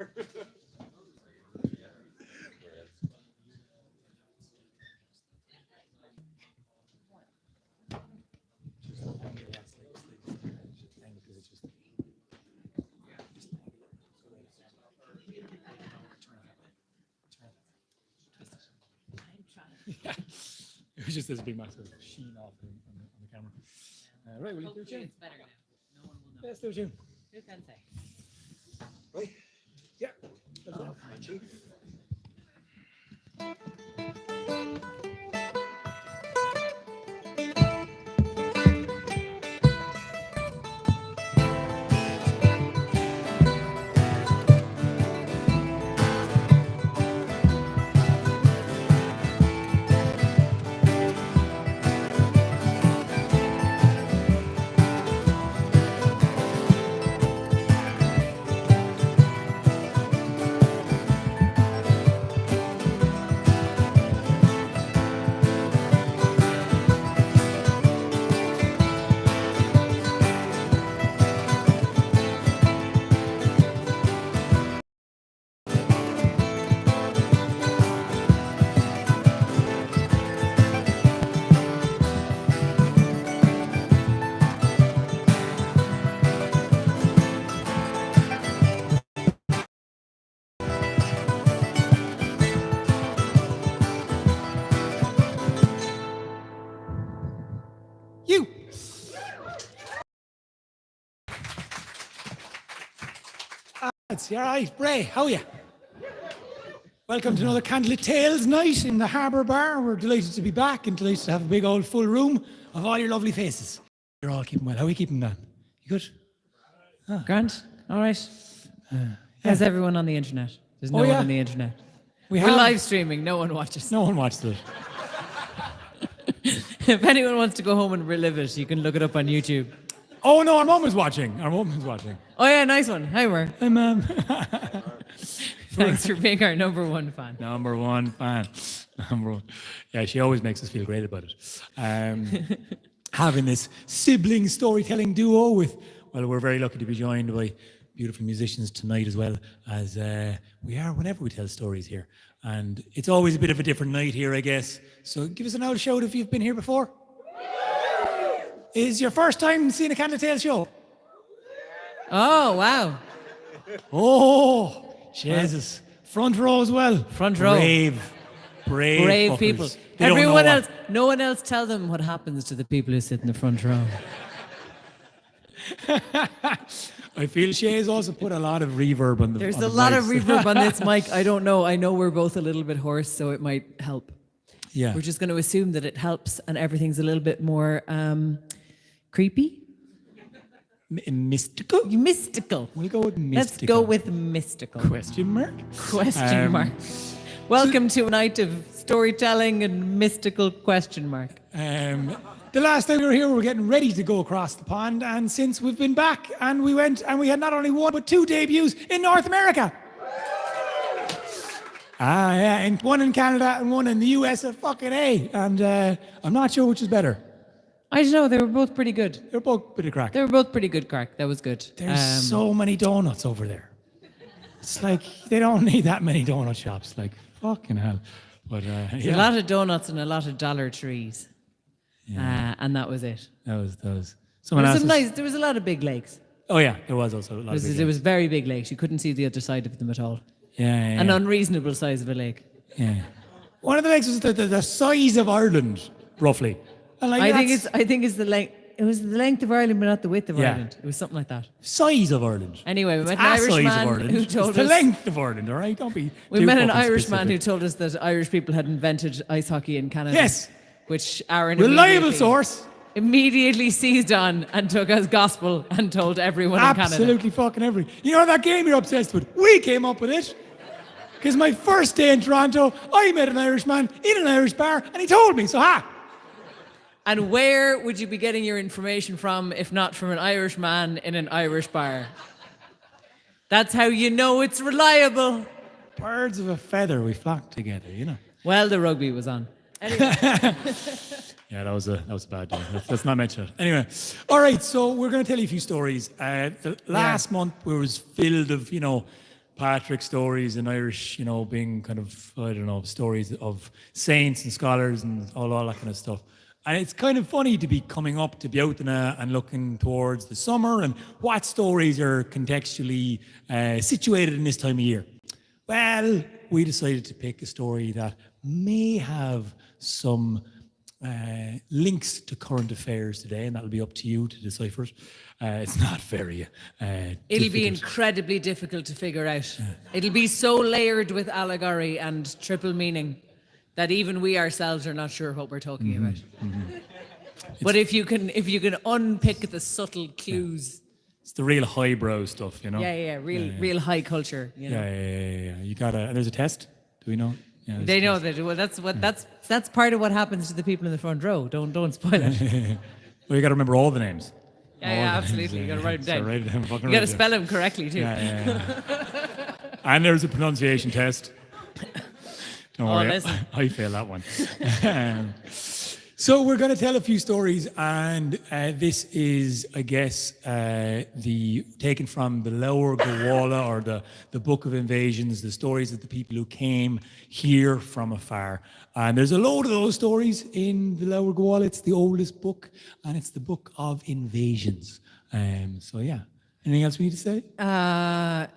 It was just this big massive sheen off on the camera. Right, will you do a tune? It's better now. No one will know. Let's do a tune. Who can say? Right? Yeah. You. It's all right, Bray. How are you? Welcome to another Candlelit Tales night in the Harbour Bar. We're delighted to be back and delighted to have a big old full room of all your lovely faces. You're all keeping well. How are you keeping, man? You good? Grant, all right. How's everyone on the internet? There's no one on the internet. We're live streaming. No one watches. No one watched it. If anyone wants to go home and relive it, you can look it up on YouTube. Oh no, our mum is watching. Our mum is watching. Oh yeah, nice one. Hi, Mer. Hi, Mum. Thanks for being our number one fan. Number one fan. Number one. Yeah, she always makes us feel great about it. Having this sibling storytelling duo with, well, we're very lucky to be joined by beautiful musicians tonight as well as we are whenever we tell stories here. And it's always a bit of a different night here, I guess. So give us an old shout if you've been here before. Is your first time seeing a Candlelit Tales show? Oh, wow. Oh, Jesus. Front row as well. Front row. Brave fuckers. People. They don't Everyone know else, no one else tell them what happens to the people who sit in the front row. I feel Shay's also put a lot of reverb on the There's on a the lot of mics. reverb on this mic. I don't know. I know we're both a little bit hoarse, so it might help. Yeah. We're just going to assume that it helps and everything's a little bit more creepy. Mystical? Mystical. We'll go with mystical. Let's go with mystical. Question mark? Question mark. Welcome to a night of storytelling and mystical question mark. The last time we were here, we were getting ready to go across the pond, and since we've been back, and we went, and we had not only one but two debuts in North America. Yeah, and one in Canada and one in the US of fucking A, and I'm not sure which is better. I don't know. They were both pretty good. They're both a bit of crack. They were both pretty good crack. That was good. There's so many donuts over there. It's like they don't need that many donut shops. Like fucking hell. But a lot of donuts and a lot of Dollar Trees. Yeah. And that was it. That was. There was a lot of big lakes. Oh yeah, there was also a lot of big There was very big lakes. You couldn't see the other side of them at all. Yeah. An unreasonable size of a lake. Yeah. One of the lakes was the size of Ireland, roughly. And like I think it's the length. It was the length of Ireland, but not the width of Ireland. It was something like that. Size of Ireland. Anyway, we met an It's Irish size of man Ireland. who told it's us the length of Ireland. All right, don't be. We too met an fucking Irish specific. man who told us that Irish people had invented ice hockey in Canada. Yes. Which Aaron Reliable source. Immediately seized on and took as gospel and told everyone in Canada. Absolutely fucking everything. You know that game you're obsessed with? We came up with it. Because my first day in Toronto, I met an Irishman in an Irish bar, and he told me. So And where would you be getting your information from if not from an Irish man in an Irish bar? That's how you know it's reliable. Birds of a feather, we flock together, you know. Well, the rugby was on. Anyway. Yeah, that was a bad day. Let's not mention it. Anyway, all right. So we're going to tell you a few stories. The last month was filled of Patrick stories in Irish, being kind of, I don't know, stories of saints and scholars and all that kind of stuff. And it's kind of funny to be coming up to Beotana and looking towards the summer and what stories are contextually situated in this time of year. Well, we decided to pick a story that may have some links to current affairs today, and that'll be up to you to decipher it. It's not very It'll be difficult. incredibly difficult to figure out. It'll be so layered with allegory and triple meaning that even we ourselves are not sure what we're talking about. But if you can unpick the subtle clues, It's the real highbrow stuff, real high culture. Yeah. You gotta. And there's a test. Do we know? Yeah, there's They a know test. that. That's part of what happens to the people in the front row. Don't spoil it. Well, you got to remember all the names. Yeah, absolutely. You got to write them So down. write it down. Fucking You got write to it spell them correctly too. down. Yeah. And there's a pronunciation test. Don't worry, listen. I failed that one. So we're going to tell a few stories, and this is, I guess, the taken from the Lower Gowalla, or the Book of Invasions, the stories of the people who came here from afar. And there's a load of those stories in the Lower Gowalla. It's the oldest book, and it's the Book of Invasions. So yeah. Anything else we need to say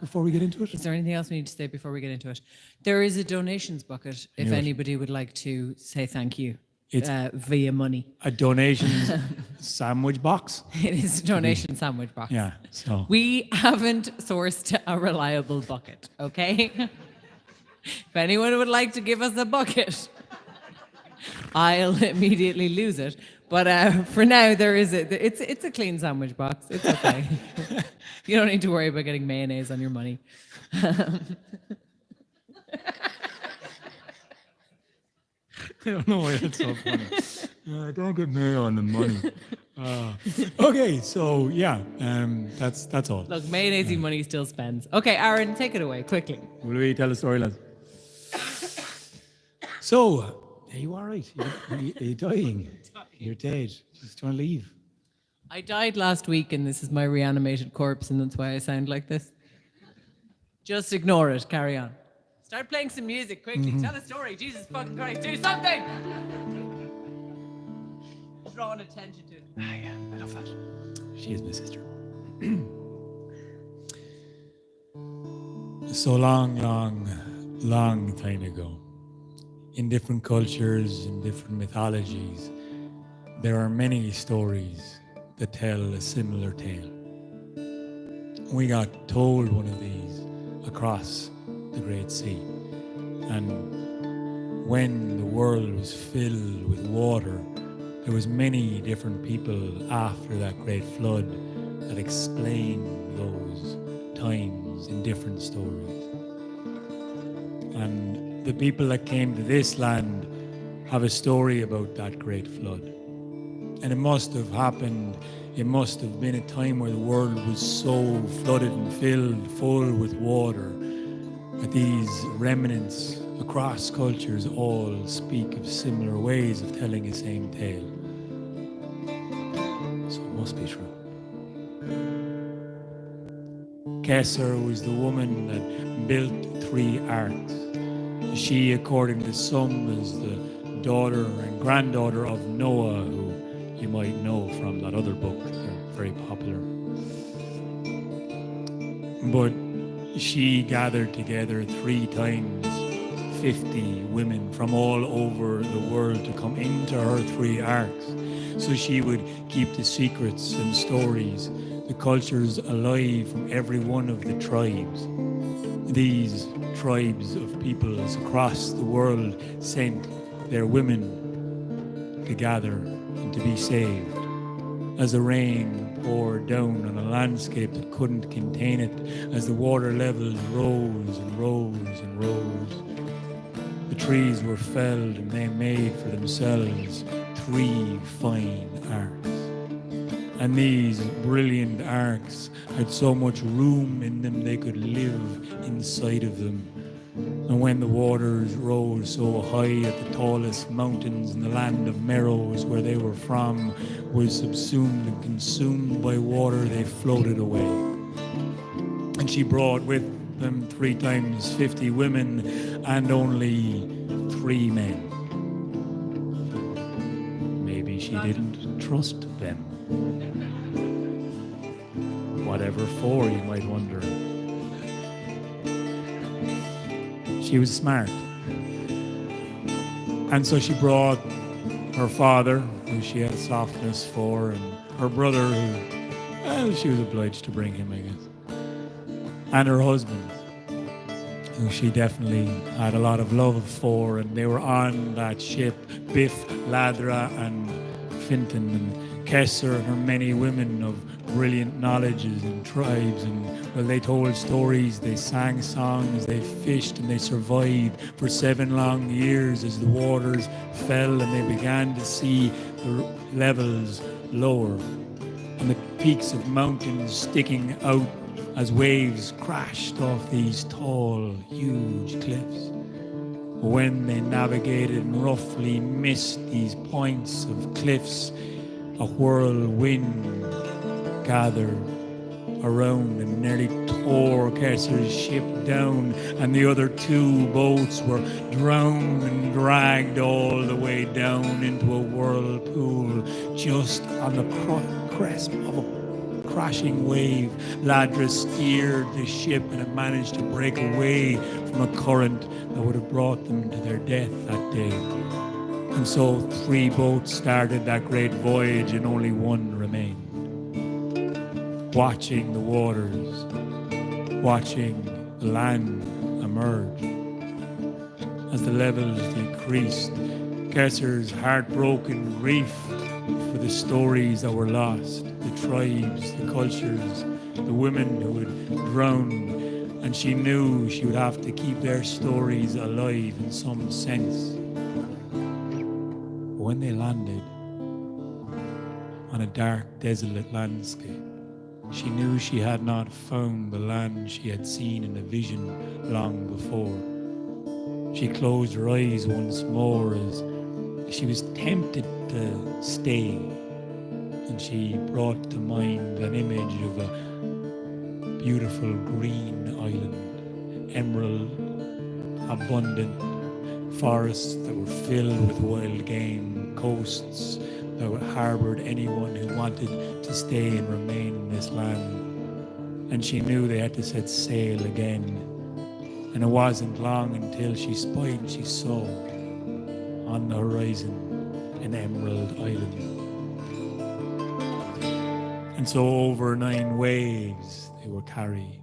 before we get into it? Is there anything else we need to say before we get into it? There is a donations bucket if Knew it. anybody would like to say thank you It's- via money. A donations sandwich box. It is a donation sandwich box. Yeah. So We haven't sourced a reliable bucket, okay? If anyone would like to give us a bucket, I'll immediately lose it. But for now, it's a clean sandwich box. It's okay. You don't need to worry about getting mayonnaise on your money. I don't know why that's so funny. Don't get mayo on the money. Okay, so yeah, that's all. Look, mayonnaise money still spends. Okay, Aaron, take it away quickly. Will we tell the story, lads? So, are you all right? Are you dying? You're dead. Just trying to leave. I died last week, and this is my reanimated corpse, and that's why I sound like this. Just ignore it. Carry on. Start playing some music quickly. Tell a story. Jesus fucking Christ, do something! Drawing attention to it. Yeah, I love that. She is my sister. So long time ago, in different cultures, in different mythologies, there are many stories that tell a similar tale. We got told one of these across the Great Sea. And when the world was filled with water, there was many different people after that great flood that explained those times in different stories. And the people that came to this land have a story about that great flood. And it must have happened, it must have been a time where the world was so flooded and filled full with water that these remnants across cultures all speak of similar ways of telling the same tale. So it must be true. Kesser was the woman that built 3 arks. She, according to some, was the daughter and granddaughter of Noah, who you might know from that other book. They're very popular. But she gathered together 3 times 50 women from all over the world to come into her 3 arks. So she would keep the secrets and stories, the cultures alive from every one of the tribes. These tribes of peoples across the world sent their women to gather and to be saved. As the rain poured down on a landscape that couldn't contain it, as the water levels rose and rose and rose, the trees were felled and they made for themselves 3 fine arks. And these brilliant arks had so much room in them they could live inside of them. And when the waters rose so high at the tallest mountains in the land of Meroes, where they were from, was subsumed and consumed by water, they floated away. And she brought with them 3 times 50 women and only 3 men. Maybe she didn't trust them. Whatever for, you might wonder. She was smart. And so she brought her father, who she had a softness for, and her brother, who, well, she was obliged to bring him, I guess. And her husband, who she definitely had a lot of love for, and they were on that ship, Biff, Ladra, and Finton, and Kesser, and her many women of brilliant knowledges and tribes, and well, they told stories, they sang songs, they fished, and they survived for 7 long years as the waters fell and they began to see the levels lower and the peaks of mountains sticking out as waves crashed off these tall, huge cliffs. When they navigated and roughly missed these points of cliffs, a whirlwind gathered around and nearly tore Kesser's ship down, and the other 2 boats were drowned and dragged all the way down into a whirlpool just on the crest of a crashing wave. Ladra steered the ship and it managed to break away from a current that would have brought them to their death that day. And so 3 boats started that great voyage and only 1 remained. Watching the waters, watching the land emerge. As the levels decreased, Kesser's heartbroken grief for the stories that were lost, the tribes, the cultures, the women who had drowned, and she knew she would have to keep their stories alive in some sense. But when they landed on a dark, desolate landscape, she knew she had not found the land she had seen in a vision long before. She closed her eyes once more as she was tempted to stay, and she brought to mind an image of a beautiful green island, emerald, abundant forests that were filled with wild game, coasts that harbored anyone who wanted to stay and remain in this land. And she knew they had to set sail again. And it wasn't long until she spied and she saw on the horizon an emerald island. And so over 9 waves they were carried.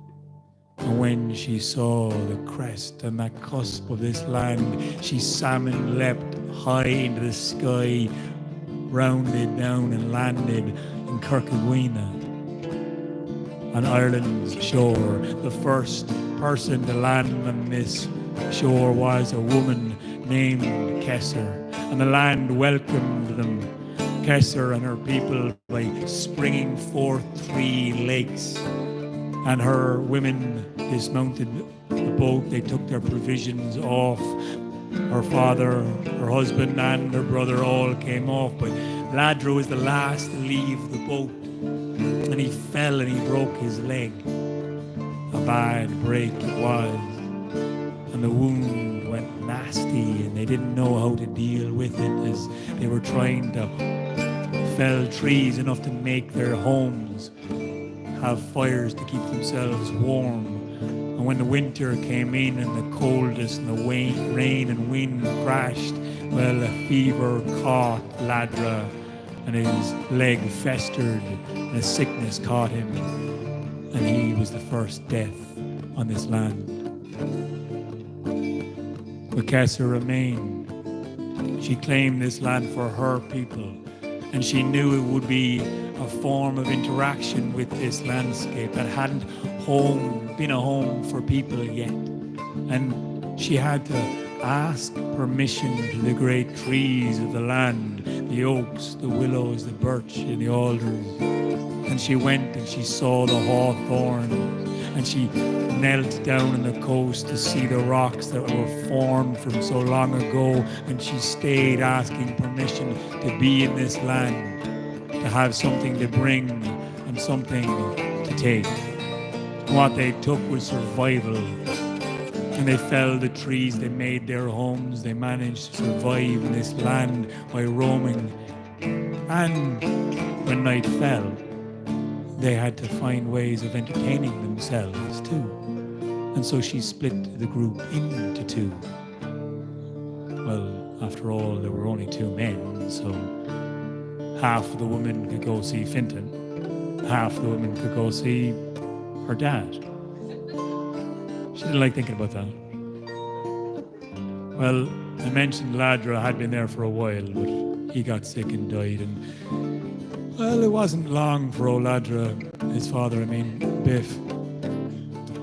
And when she saw the crest and that cusp of this land, she salmon leapt high into the sky, rounded down and landed in Kirkagwina on Ireland's shore. The first person to land on this shore was a woman named Kesser, and the land welcomed them, Kesser and her people, by springing forth 3 lakes. And her women dismounted the boat, they took their provisions off. Her father, her husband, and her brother all came off, but Ladra was the last to leave the boat, and he fell and he broke his leg. A bad break it was, and the wound went nasty, and they didn't know how to deal with it as they were trying to fell trees enough to make their homes, have fires to keep themselves warm. And when the winter came in and the coldness and the rain and wind crashed, well, a fever caught Ladra and his leg festered and a sickness caught him, and he was the first death on this land. But Kesser remained. She claimed this land for her people, and she knew it would be a form of interaction with this landscape that hadn't been a home for people yet. And she had to ask permission to the great trees of the land, the oaks, the willows, the birch, and the alders. And she went and she saw the hawthorn, and she knelt down on the coast to see the rocks that were formed from so long ago, and she stayed asking permission to be in this land, to have something to bring and something to take. What they took was survival. And they felled the trees, they made their homes, they managed to survive in this land by roaming. And when night fell, they had to find ways of entertaining themselves too. And so she split the group into two. Well, after all, there were only two men, so half of the women could go see Fintan, half the women could go see her dad. She didn't like thinking about that. Well, I mentioned Ladra had been there for a while, but he got sick and died. And, well, it wasn't long for old Ladra, his father, Biff.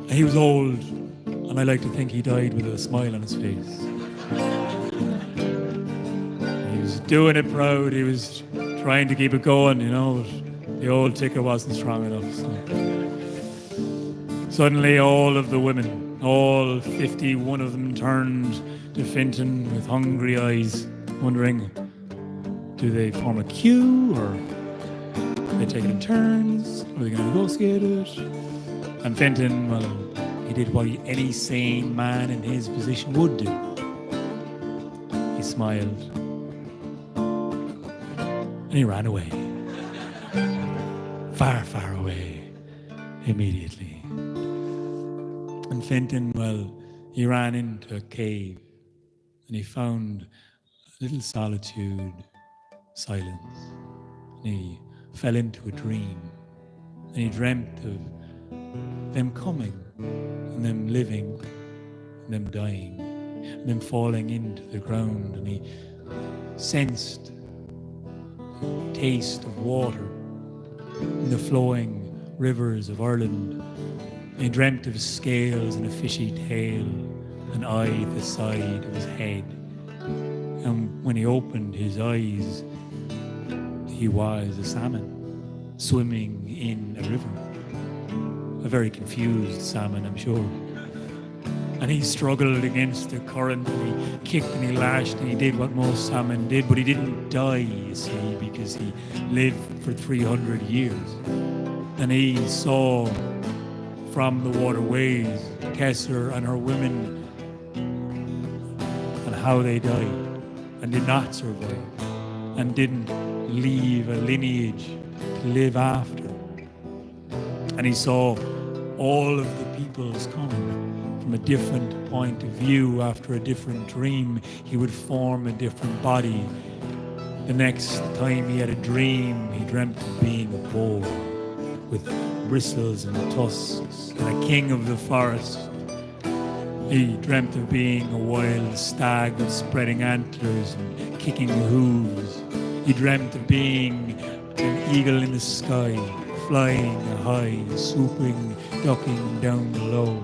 He was old, and I like to think he died with a smile on his face. He was doing it proud. He was trying to keep it going, but the old ticker wasn't strong enough. So. Suddenly, all of the women, all 51 of them, turned to Fintan with hungry eyes, wondering, do they form a queue, or do they take it in turns? Are they going to negotiate it? And Fintan, well, he did what any sane man in his position would do. He smiled. And he ran away. Far, far away. Immediately. And Fintan, well, he ran into a cave. And he found a little solitude, silence. And he fell into a dream. And he dreamt of them coming, and them living, and them dying, and them falling into the ground. And he sensed the taste of water in the flowing rivers of Ireland. And he dreamt of scales and a fishy tail, an eye at the side of his head. And when he opened his eyes, he was a salmon swimming in a river. A very confused salmon, I'm sure. And he struggled against the current, and he kicked and he lashed and he did what most salmon did, but he didn't die, you see, because he lived for 300 years. And he saw from the waterways Kesser and her women and how they died and did not survive and didn't leave a lineage to live after. And he saw all of the peoples come from a different point of view. After a different dream, he would form a different body. The next time he had a dream, he dreamt of being a bull with bristles and tusks and a king of the forest. He dreamt of being a wild stag with spreading antlers and kicking hooves. He dreamt of being an eagle in the sky, flying high, swooping, ducking down below.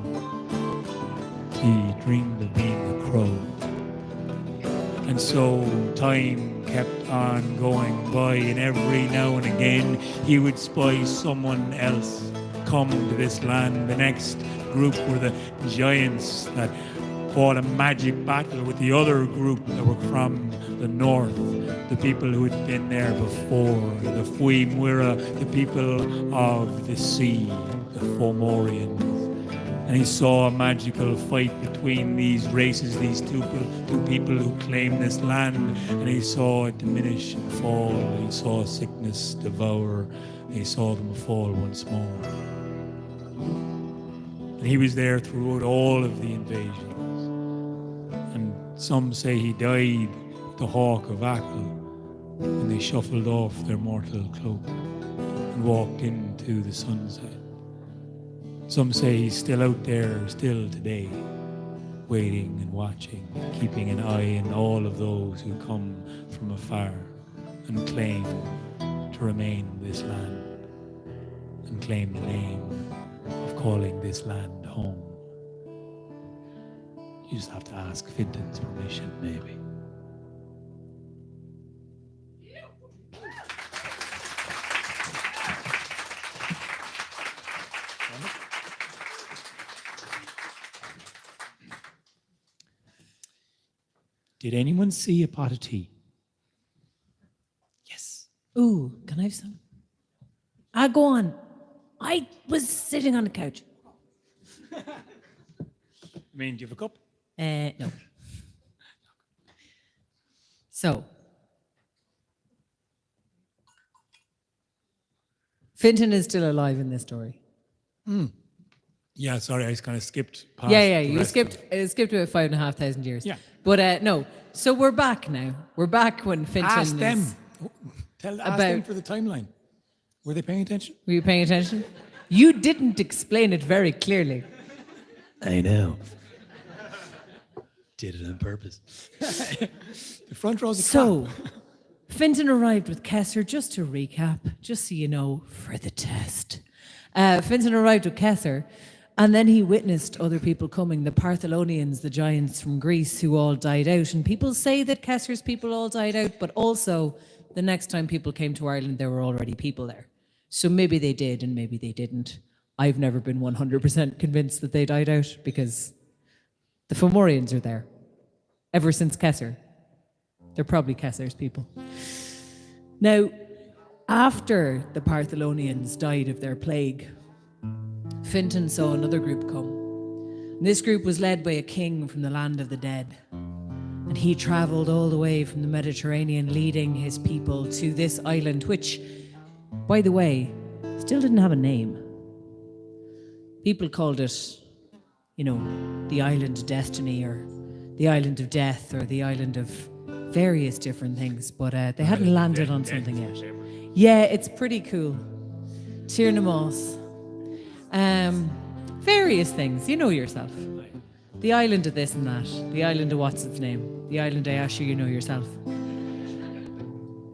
He dreamed of being a crow. And so time kept on going by, and every now and again he would spy someone else come to this land. The next group were the giants that fought a magic battle with the other group that were from the north, the people who had been there before, the Fui Muira, the people of the sea, the Fomorians. And he saw a magical fight between these races, these two people who claimed this land, and he saw it diminish and fall. He saw sickness devour, and he saw them fall once more. And he was there throughout all of the invasions. And some say he died the hawk of Achill, and they shuffled off their mortal cloak and walked into the sunset. Some say he's still out there, still today, waiting and watching, keeping an eye on all of those who come from afar and claim to remain in this land and claim the name of calling this land home. You just have to ask Fintan's permission, maybe. Did anyone see a pot of tea? Yes. Ooh, can I have some? Go on. I was sitting on the couch. I mean, do you have a cup? No. So, Fintan is still alive in this story. Yeah, sorry, I just kind of skipped past. Yeah, the you rest. skipped about 5,500 years. Yeah. But no, so we're back now. We're back when Fintan Ask them. is... Ask them About- for the timeline. Were they paying attention? Were you paying attention? You didn't explain it very clearly. I know. Did it on purpose. The front row's a So, clap. Fintan arrived with Kesser, just to recap, just so you know, for the test. Fintan arrived with Kesser, and then he witnessed other people coming, the Partholonians, the giants from Greece, who all died out. And people say that Kesser's people all died out, but also the next time people came to Ireland, there were already people there. So maybe they did and maybe they didn't. I've never been 100% convinced that they died out because the Fomorians are there ever since Kesser. They're probably Kesser's people. Now, after the Partholonians died of their plague, Fintan saw another group come. And this group was led by a king from the land of the dead. And he travelled all the way from the Mediterranean, leading his people to this island, which, by the way, still didn't have a name. People called it, you know, the Island of Destiny, or the Island of Death, or the Island of various different things, but they hadn't landed on something yet. Yeah, it's pretty cool. Tiernamoss. Various things, you know yourself. The island of this and that. The island of what's its name. The island of Asher, you know yourself.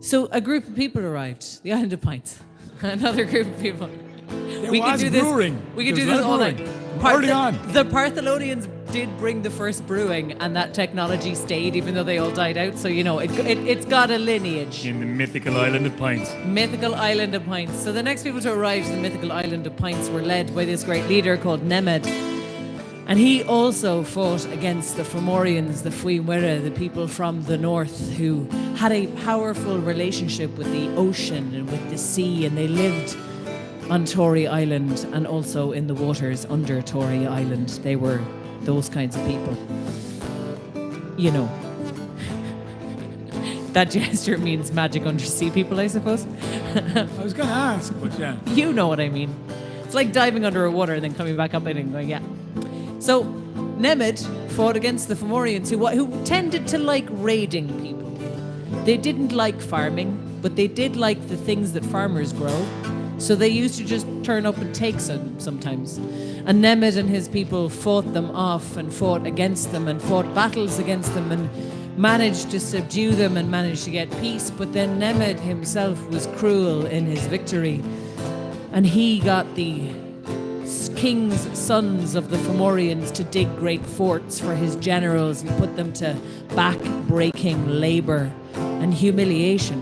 So a group of people arrived. The island of Pints. Another group of people. There was brewing. We could There do was this all brewing. night. Early on. The Partholonians did bring the first brewing, and that technology stayed even though they all died out. So, you know, it's got a lineage. In the mythical island of Pints. Mythical Island of Pints. So the next people to arrive to the mythical Island of Pints were led by this great leader called Nemed. And he also fought against the Fomorians, the Fuimwera, the people from the north who had a powerful relationship with the ocean and with the sea, and they lived on Tory Island and also in the waters under Tory Island. They were those kinds of people. You know. That gesture means magic undersea people, I suppose. I was going to ask, but yeah. You know what I mean. It's like diving under a water and then coming back up and going, yeah. So, Nemed fought against the Fomorians who tended to like raiding people. They didn't like farming, but they did like the things that farmers grow. So they used to just turn up and take some sometimes. And Nemed and his people fought them off and fought against them and fought battles against them and managed to subdue them and managed to get peace. But then Nemed himself was cruel in his victory. And he got the king's sons of the Fomorians to dig great forts for his generals and put them to back-breaking labor and humiliation.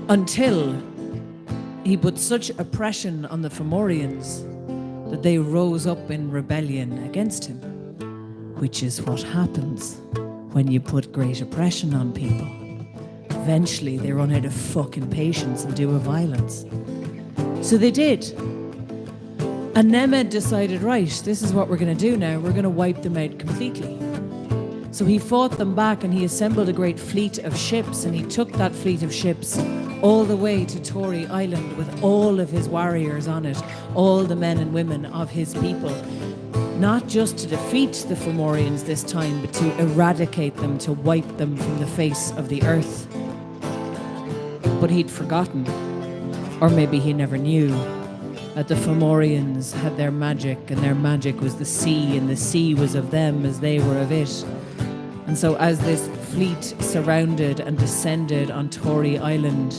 Until he put such oppression on the Fomorians that they rose up in rebellion against him, which is what happens when you put great oppression on people. Eventually, they run out of fucking patience and do a violence. So they did. And Nemed decided, right, this is what we're going to do now. We're going to wipe them out completely. So he fought them back and he assembled a great fleet of ships, and he took that fleet of ships all the way to Tory Island with all of his warriors on it, all the men and women of his people. Not just to defeat the Fomorians this time, but to eradicate them, to wipe them from the face of the earth. But he'd forgotten, or maybe he never knew, that the Fomorians had their magic, and their magic was the sea, and the sea was of them as they were of it. And so as this fleet surrounded and descended on Tory Island,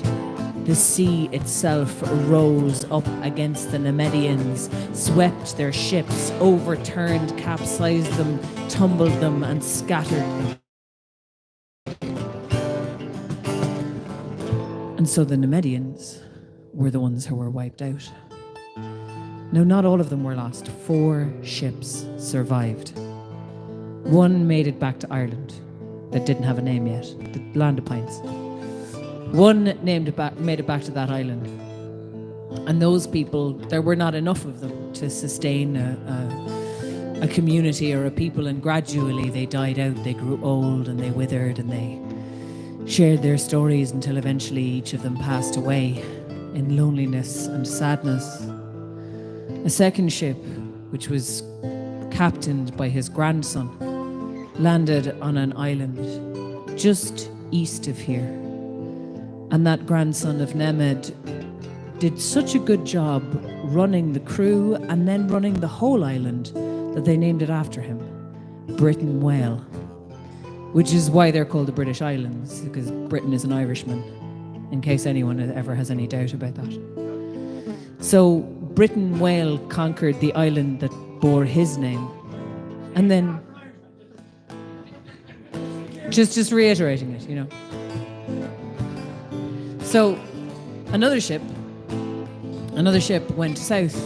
the sea itself rose up against the Nemedians, swept their ships, overturned, capsized them, tumbled them, and scattered them. And so the Nemedians were the ones who were wiped out. Now, not all of them were lost. 4 ships survived. One made it back to Ireland that didn't have a name yet, the Land of Pints. One made it back to that island. And those people, there were not enough of them to sustain a community or a people, and gradually they died out. They grew old and they withered, and they shared their stories until eventually each of them passed away in loneliness and sadness. A second ship, which was captained by his grandson, landed on an island just east of here. And that grandson of Nemed did such a good job running the crew and then running the whole island that they named it after him, Britain Whale, which is why they're called the British Islands, because Britain is an Irishman, in case anyone ever has any doubt about that. So Britain Whale conquered the island that bore his name. And then, just reiterating it, you know. So another ship went south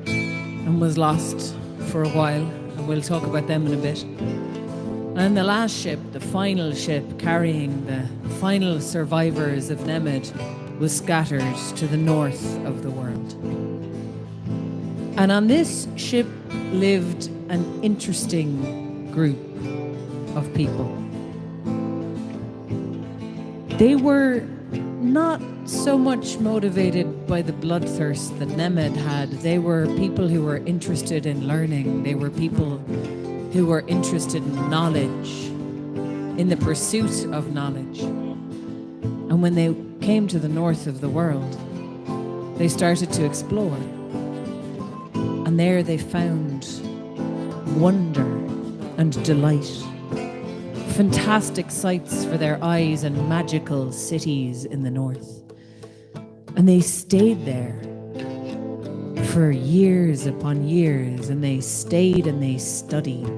and was lost for a while, and we'll talk about them in a bit. And the last ship, the final ship carrying the final survivors of Nemed, was scattered to the north of the world. And on this ship lived an interesting group of people. They were not so much motivated by the bloodthirst that Nemed had. They were people who were interested in learning. They were people who were interested in knowledge, in the pursuit of knowledge. And when they came to the north of the world, they started to explore. And there they found wonder and delight, fantastic sights for their eyes and magical cities in the north. And they stayed there for years upon years, and they stayed and they studied.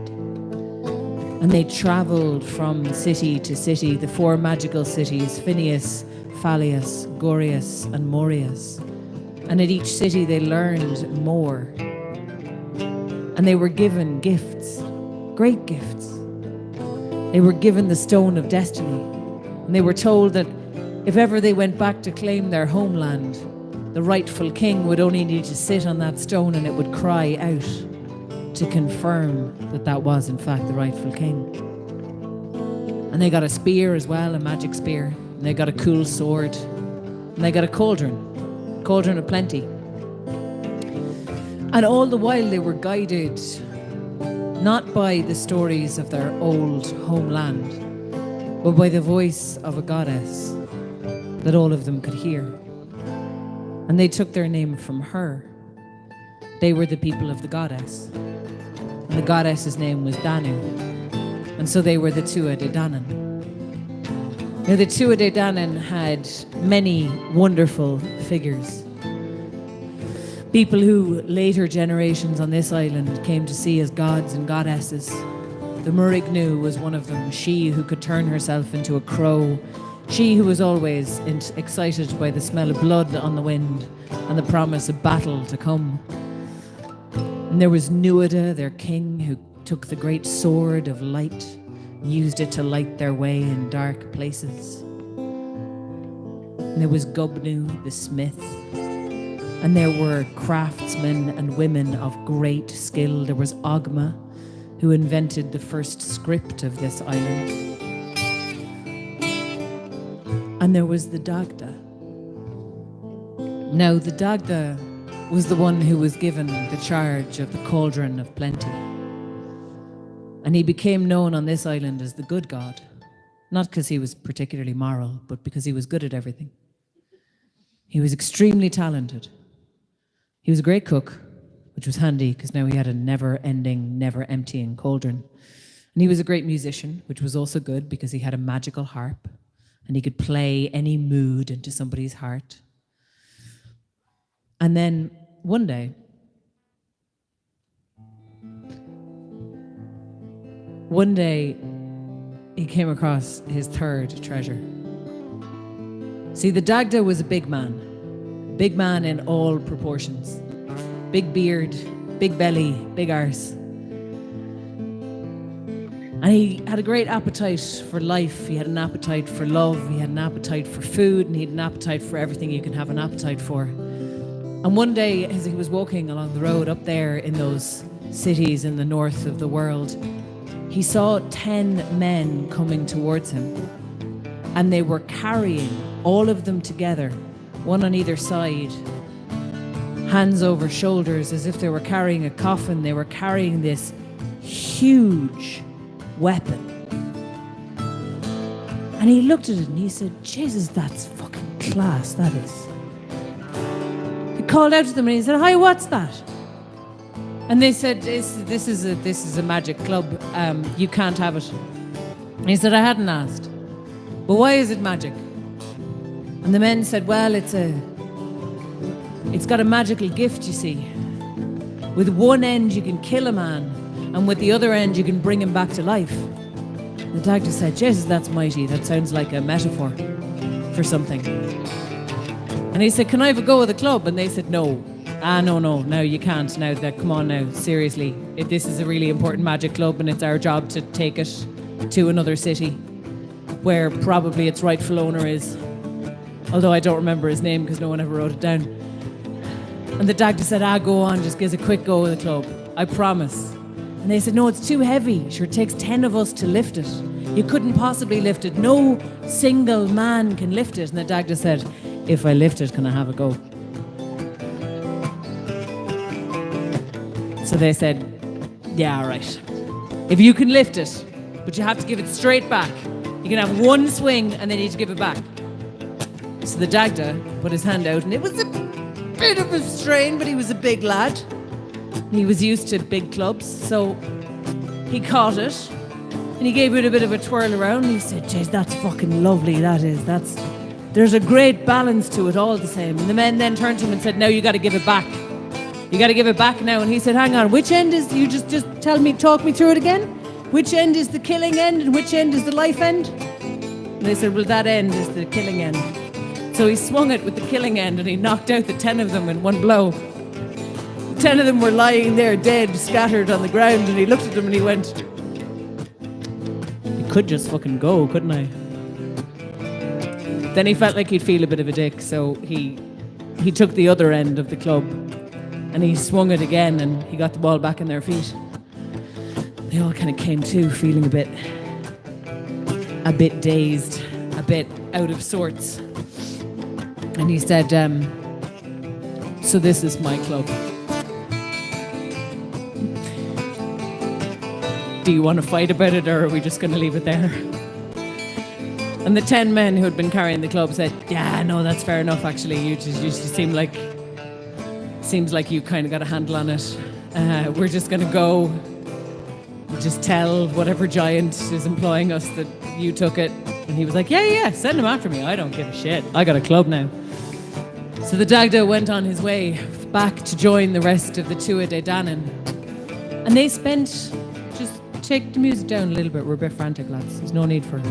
And they traveled from city to city, the 4 magical cities, Phineas, Phalius, Gorius, and Morius. And at each city they learned more. And they were given gifts, great gifts. They were given the Stone of Destiny. And they were told that if ever they went back to claim their homeland, the rightful king would only need to sit on that stone and it would cry out to confirm that that was in fact the rightful king. And they got a spear as well, a magic spear. And they got a cool sword. And they got a cauldron of plenty. And all the while they were guided not by the stories of their old homeland, but by the voice of a goddess that all of them could hear. And they took their name from her. They were the people of the goddess. And the goddess's name was Danu. And so they were the Tua de Danann. Now the Tua de Danann had many wonderful figures. People who later generations on this island came to see as gods and goddesses. The Murignu was one of them, she who could turn herself into a crow, she who was always excited by the smell of blood on the wind and the promise of battle to come. And there was Nuada, their king, who took the great sword of light and used it to light their way in dark places. And there was Gubnu, the smith. And there were craftsmen and women of great skill. There was Ogma, who invented the first script of this island. And there was the Dagda. Now, the Dagda was the one who was given the charge of the cauldron of plenty. And he became known on this island as the good god, not because he was particularly moral, but because he was good at everything. He was extremely talented. He was a great cook, which was handy because now he had a never-ending, never-emptying cauldron. And he was a great musician, which was also good because he had a magical harp and he could play any mood into somebody's heart. And then one day, he came across his third treasure. See, the Dagda was a big man in all proportions. Big beard, big belly, big arse. And he had a great appetite for life. He had an appetite for love. He had an appetite for food, and he had an appetite for everything you can have an appetite for. And one day, as he was walking along the road up there in those cities in the north of the world, he saw 10 men coming towards him. And they were carrying, all of them together, one on either side, hands over shoulders, as if they were carrying a coffin. They were carrying this huge weapon. And he looked at it and he said, Jesus, that's fucking class, that is. He called out to them and he said, hi, what's that? And they said, this is a magic club. You can't have it. And he said, I hadn't asked. But why is it magic? And the men said, well, it's got a magical gift, you see. With one end you can kill a man, and with the other end you can bring him back to life. The doctor said, Jesus, that's mighty. That sounds like a metaphor for something. And he said, can I have a go at the club? And they said, no. No, you can't. Now, come on now, seriously. If this is a really important magic club and it's our job to take it to another city where probably its rightful owner is. Although I don't remember his name because no one ever wrote it down. And the doctor said, go on, just give us a quick go at the club. I promise. And they said, no, it's too heavy. Sure, it takes 10 of us to lift it. You couldn't possibly lift it. No single man can lift it. And the doctor said, if I lift it, can I have a go? So they said, yeah, all right. If you can lift it, but you have to give it straight back. You can have one swing and then you need to give it back. So the Dagda put his hand out and it was a bit of a strain, but he was a big lad. He was used to big clubs, so he caught it and he gave it a bit of a twirl around and he said, geez, that's fucking lovely, that is. There's a great balance to it all the same. And the men then turned to him and said, now you got to give it back. You got to give it back now. And he said, hang on, which end is, you just talk me through it again? Which end is the killing end and which end is the life end? And they said, well, that end is the killing end. So he swung it with the killing end and he knocked out the 10 of them in one blow. 10 of them were lying there dead, scattered on the ground, and he looked at them and he went, I could just fucking go, couldn't I? Then he felt like he'd feel a bit of a dick, so he took the other end of the club and he swung it again and he got the ball back in their feet. They all kind of came to, feeling a bit dazed, a bit out of sorts. And he said, so this is my club. Do you want to fight about it or are we just going to leave it there? And the 10 men who had been carrying the club said, yeah, no, that's fair enough, actually. You just seems like you kind of got a handle on it. We're just going to go. Just tell whatever giant is employing us that you took it. And he was like, yeah, send him after me. I don't give a shit. I got a club now. So the Dagda went on his way back to join the rest of the Tua de Danann. And they spent, just take the music down a little bit. We're a bit frantic, lads. There's no need for it.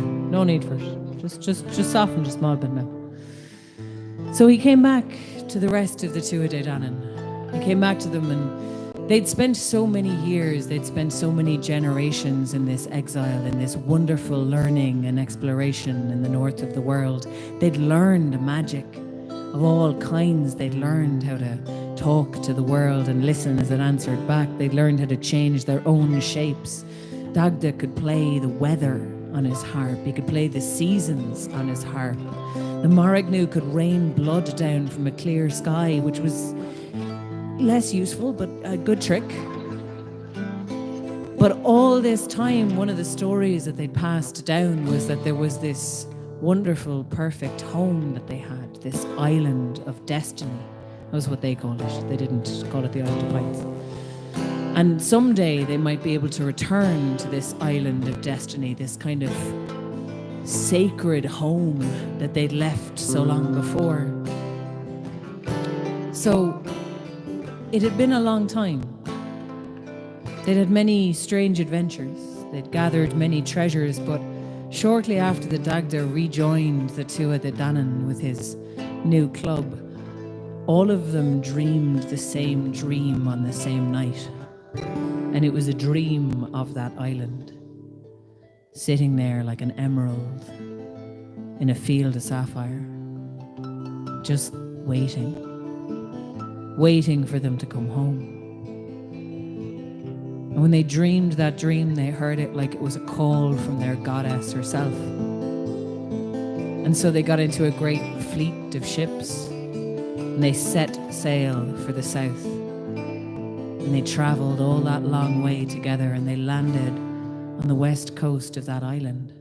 Just soften just a small bit now. So he came back to the rest of the Tua de Danann. He came back to them and they'd spent so many years, they'd spent so many generations in this exile, in this wonderful learning and exploration in the north of the world. They'd learned magic of all kinds. They'd learned how to talk to the world and listen as it answered back. They'd learned how to change their own shapes. Dagda could play the weather on his harp. He could play the seasons on his harp. The Moragnu could rain blood down from a clear sky, which was less useful, but a good trick. But all this time, one of the stories that they passed down was that there was this wonderful, perfect home that they had, this island of destiny. That was what they called it. They didn't call it the Island of Pines. And someday they might be able to return to this island of destiny, this kind of sacred home that they'd left so long before. So it had been a long time. They'd had many strange adventures. They'd gathered many treasures, but shortly after the Dagda rejoined the Tua de Danann with his new club, all of them dreamed the same dream on the same night. And it was a dream of that island, sitting there like an emerald in a field of sapphire, just waiting. waiting for them to come home. And when they dreamed that dream, they heard it like it was a call from their goddess herself. And so they got into a great fleet of ships, and they set sail for the south. And they traveled all that long way together, and they landed on the west coast of that island.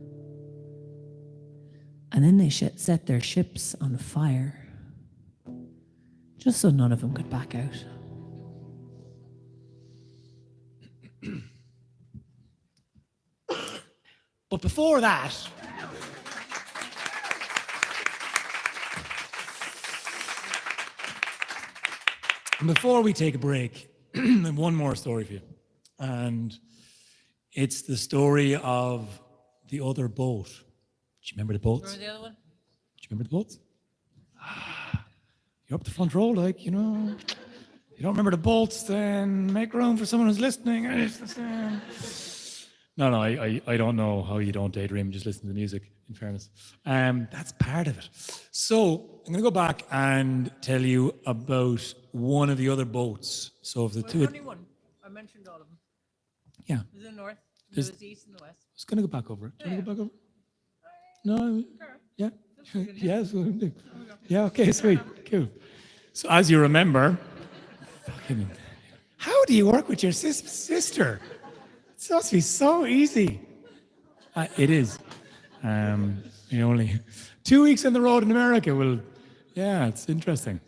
And then they set their ships on fire, just so none of them could back out. But before that, before we take a break, I have one more story for you. And it's the story of the other boat. Do you remember the boats? Remember the other one? Do you remember the boats? You're up the front row, like, you know. You don't remember the boats, then make room for someone who's listening. No, I don't know how you don't daydream, just listen to the music, in fairness. That's part of it. So I'm going to go back and tell you about one of the other boats. So of the two... Only one. I mentioned all of them. Yeah. There's the north, There's the east, and the west. I was going to go back over it. Do you want to go back over it? No? Yeah? Yes. Yeah, okay, sweet. Cool. So as you remember... How do you work with your sister? It's supposed to be so easy. It is. Only 2 weeks on the road in America will... Yeah, it's interesting.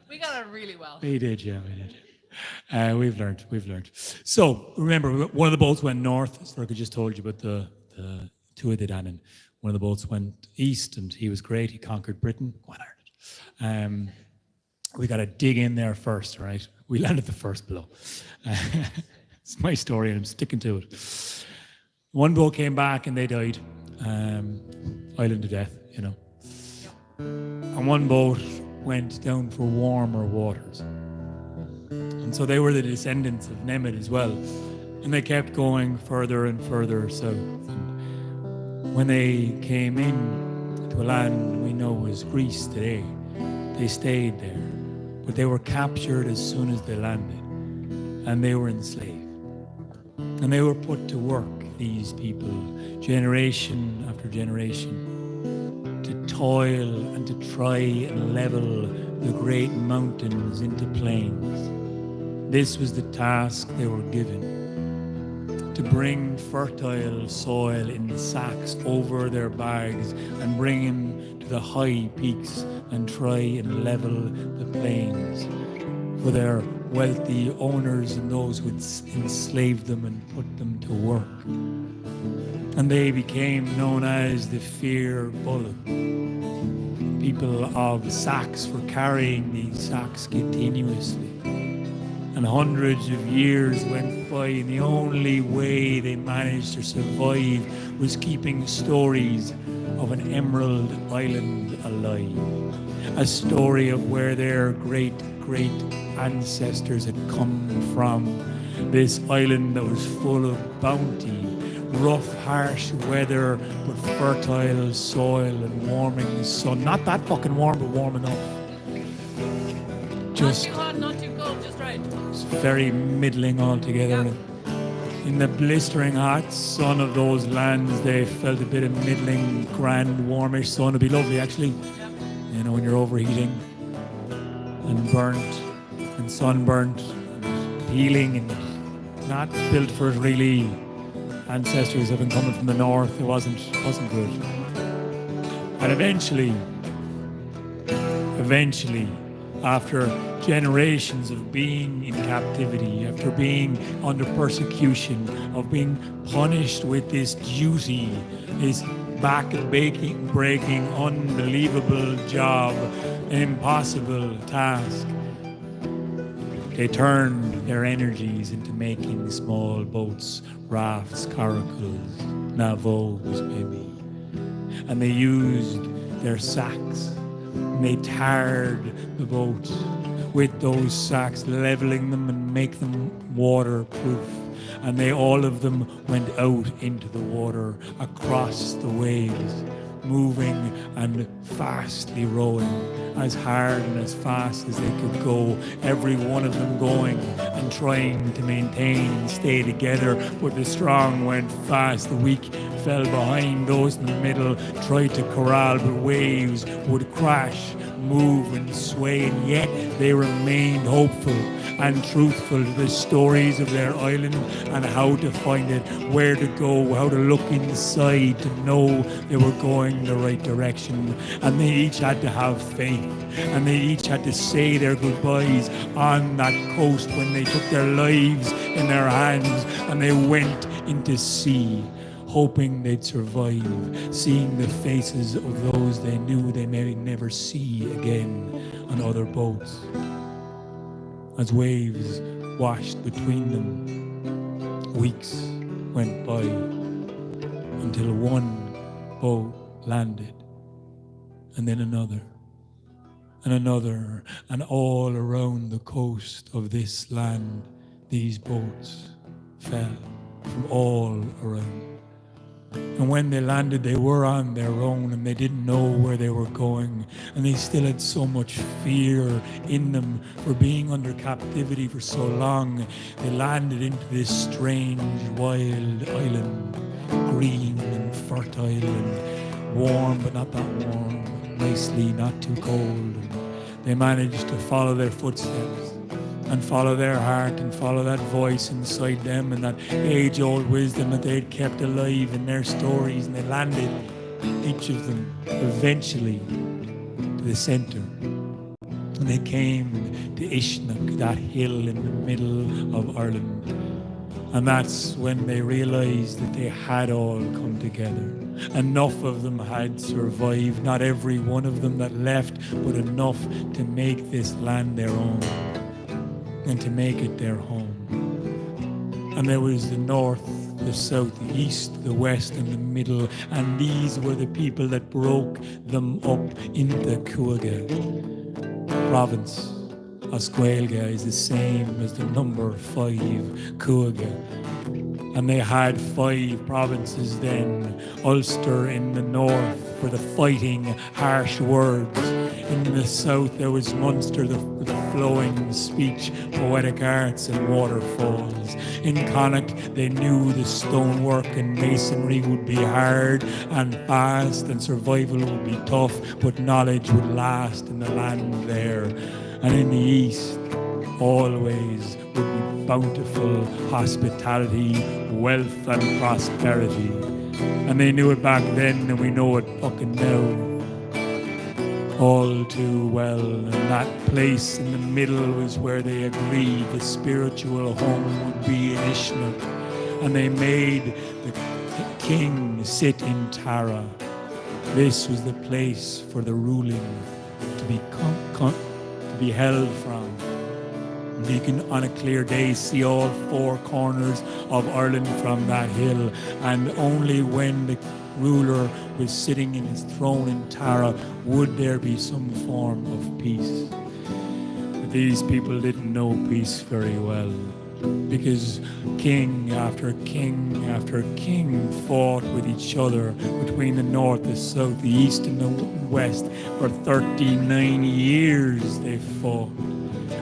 We got it really well. We did, yeah, we did. We've learned. So, remember, one of the boats went north. So I just told you about the two of the Dannon. One of the boats went east, and he was great. He conquered Britain. Go on, Ireland. We got to dig in there first, right? We landed the first blow. It's my story, and I'm sticking to it. One boat came back, and they died. Island of death, you know. And one boat went down for warmer waters. And so they were the descendants of Nemet as well. And they kept going further and further south. And when they came in to a land we know as Greece today, they stayed there. But they were captured as soon as they landed. And they were enslaved. And they were put to work, these people, generation after generation, to toil and to try and level the great mountains into plains. This was the task they were given, to bring fertile soil in sacks over their bags and bring him to the high peaks and try and level the plains for their wealthy owners and those who had enslaved them and put them to work. And they became known as the Fear Bullock. People of sacks were carrying these sacks continuously. And hundreds of years went by, and the only way they managed to survive was keeping stories of an emerald island alive. A story of where their great ancestors had come from. This island that was full of bounty, rough, harsh weather, but fertile soil and warming sun. Not that fucking warm, but warm enough. Just not too hot, not too cold, just right. Very middling altogether. Yeah. In the blistering hot sun of those lands, they felt a bit of middling, grand, warmish sun. It'd be lovely, actually. Yeah. You know, when you're overheating and burnt and sunburnt and peeling and not built for it really. Ancestors having coming from the north, it wasn't good. And eventually, after generations of being in captivity, after being under persecution, of being punished with this duty, this back-breaking, unbelievable job, an impossible task, they turned their energies into making small boats, rafts, coracles, navos maybe. And they used their sacks. And they tarred the boats with those sacks, leveling them and make them waterproof. And they all of them went out into the water, across the waves, moving and fastly rowing. as hard and as fast as they could go, every one of them going and trying to maintain and stay together. But the strong went fast, the weak fell behind. Those in the middle tried to corral, but waves would crash, move and sway, and yet they remained hopeful and truthful to the stories of their island and how to find it, where to go, how to look inside to know they were going the right direction. And they each had to have faith, and they each had to say their goodbyes on that coast when they took their lives in their hands and they went into sea, hoping they'd survive, seeing the faces of those they knew they may never see again on other boats. As waves washed between them, weeks went by until one boat landed, and then another, and another, and all around the coast of this land, these boats fell from all around. And when they landed, they were on their own, and they didn't know where they were going, and they still had so much fear in them for being under captivity for so long. They landed into this strange, wild island, green and fertile and warm, but not that warm, nicely, not too cold. And they managed to follow their footsteps and follow their heart and follow that voice inside them and that age-old wisdom that they'd kept alive in their stories. And they landed, each of them, eventually to the center. And they came to Ishnock, that hill in the middle of Ireland. And that's when they realized that they had all come together. Enough of them had survived, not every one of them that left, but enough to make this land their own and to make it their home. And there was the north, the south, the east, the west, and the middle, and these were the people that broke them up into Cuaga. Province Oscuelga is the same as the number 5, Cuaga. And they had 5 provinces then. Ulster in the north for the fighting, harsh words. In the south there was Munster, the flowing speech, poetic arts and waterfalls. In Connacht they knew the stonework and masonry would be hard and fast, and survival would be tough, but knowledge would last in the land there. And in the east, always would be bountiful hospitality, wealth and prosperity. And they knew it back then, and we know it fucking now all too well. And that place in the middle was where they agreed the spiritual home would be in Ishnock. And they made the king sit in Tara. This was the place for the ruling to be held from. You can, on a clear day, see all 4 corners of Ireland from that hill. And only when the ruler was sitting in his throne in Tara would there be some form of peace. But these people didn't know peace very well, because king after king after king fought with each other between the north, the south, the east and the west. For 39 years they fought.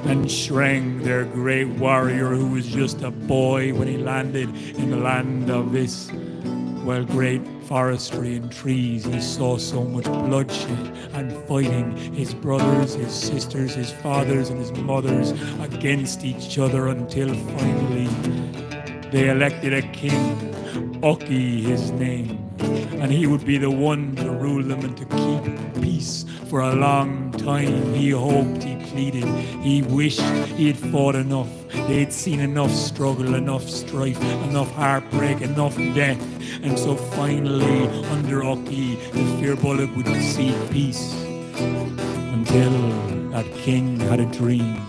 And Shreng, their great warrior, who was just a boy when he landed in the land of this, well, great forestry and trees, he saw so much bloodshed and fighting, his brothers, his sisters, his fathers and his mothers against each other, until finally they elected a king, Ucky his name, and he would be the one to rule them and to keep peace for a long time. He hoped, he pleaded, he wished he had fought enough. They'd seen enough struggle, enough strife, enough heartbreak, enough death. And so finally, under Ucky, the Firbulloch would see peace, until that king had a dream.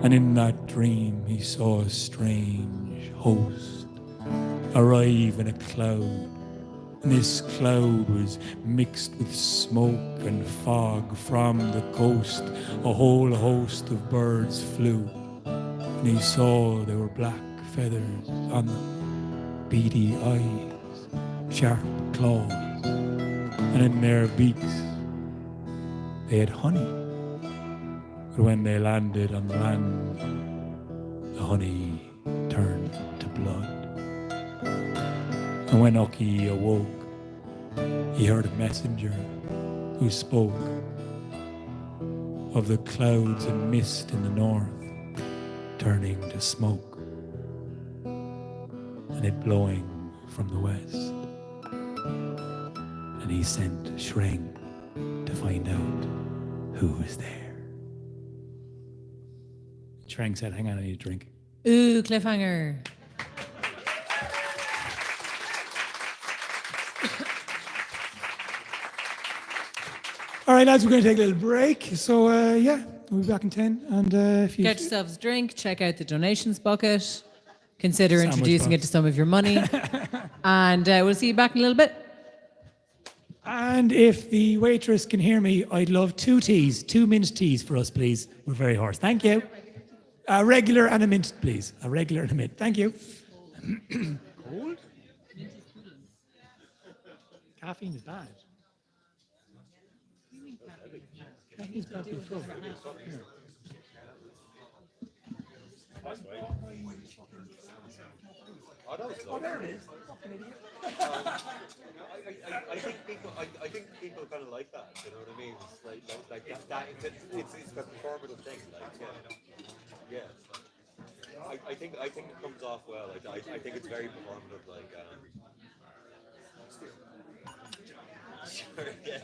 And in that dream, he saw a strange host arrive in a cloud. And this cloud was mixed with smoke and fog from the coast. A whole host of birds flew, and he saw there were black feathers on them, beady eyes, sharp claws, and in their beaks They had honey. But when they landed on the land, the honey turned to blood. And when Oki awoke, he heard a messenger who spoke of the clouds and mist in the north turning to smoke, and it blowing from the west. And he sent Shreng to find out who was there. Shreng said, hang on, I need a drink. Ooh, cliffhanger. All right, lads, we're going to take a little break. So, we'll be back in 10. And if you Get yourselves a drink, check out the donations bucket, consider Sandwich introducing it box. to some of your money, and we'll see you back in a little bit. And if the waitress can hear me, I'd love 2 teas, 2 mint teas for us, please. We're very hoarse. Thank you. A regular and a mint, please. A regular and a mint. Thank you. Cold? Caffeine is bad. Caffeine is bad for your throat. Here. Oh, there it is. I think people kind of like that. You know what I mean? It's like that. It's a performative thing. Like, yeah. I think it comes off well. I think it's very performative. Like, sure, yeah.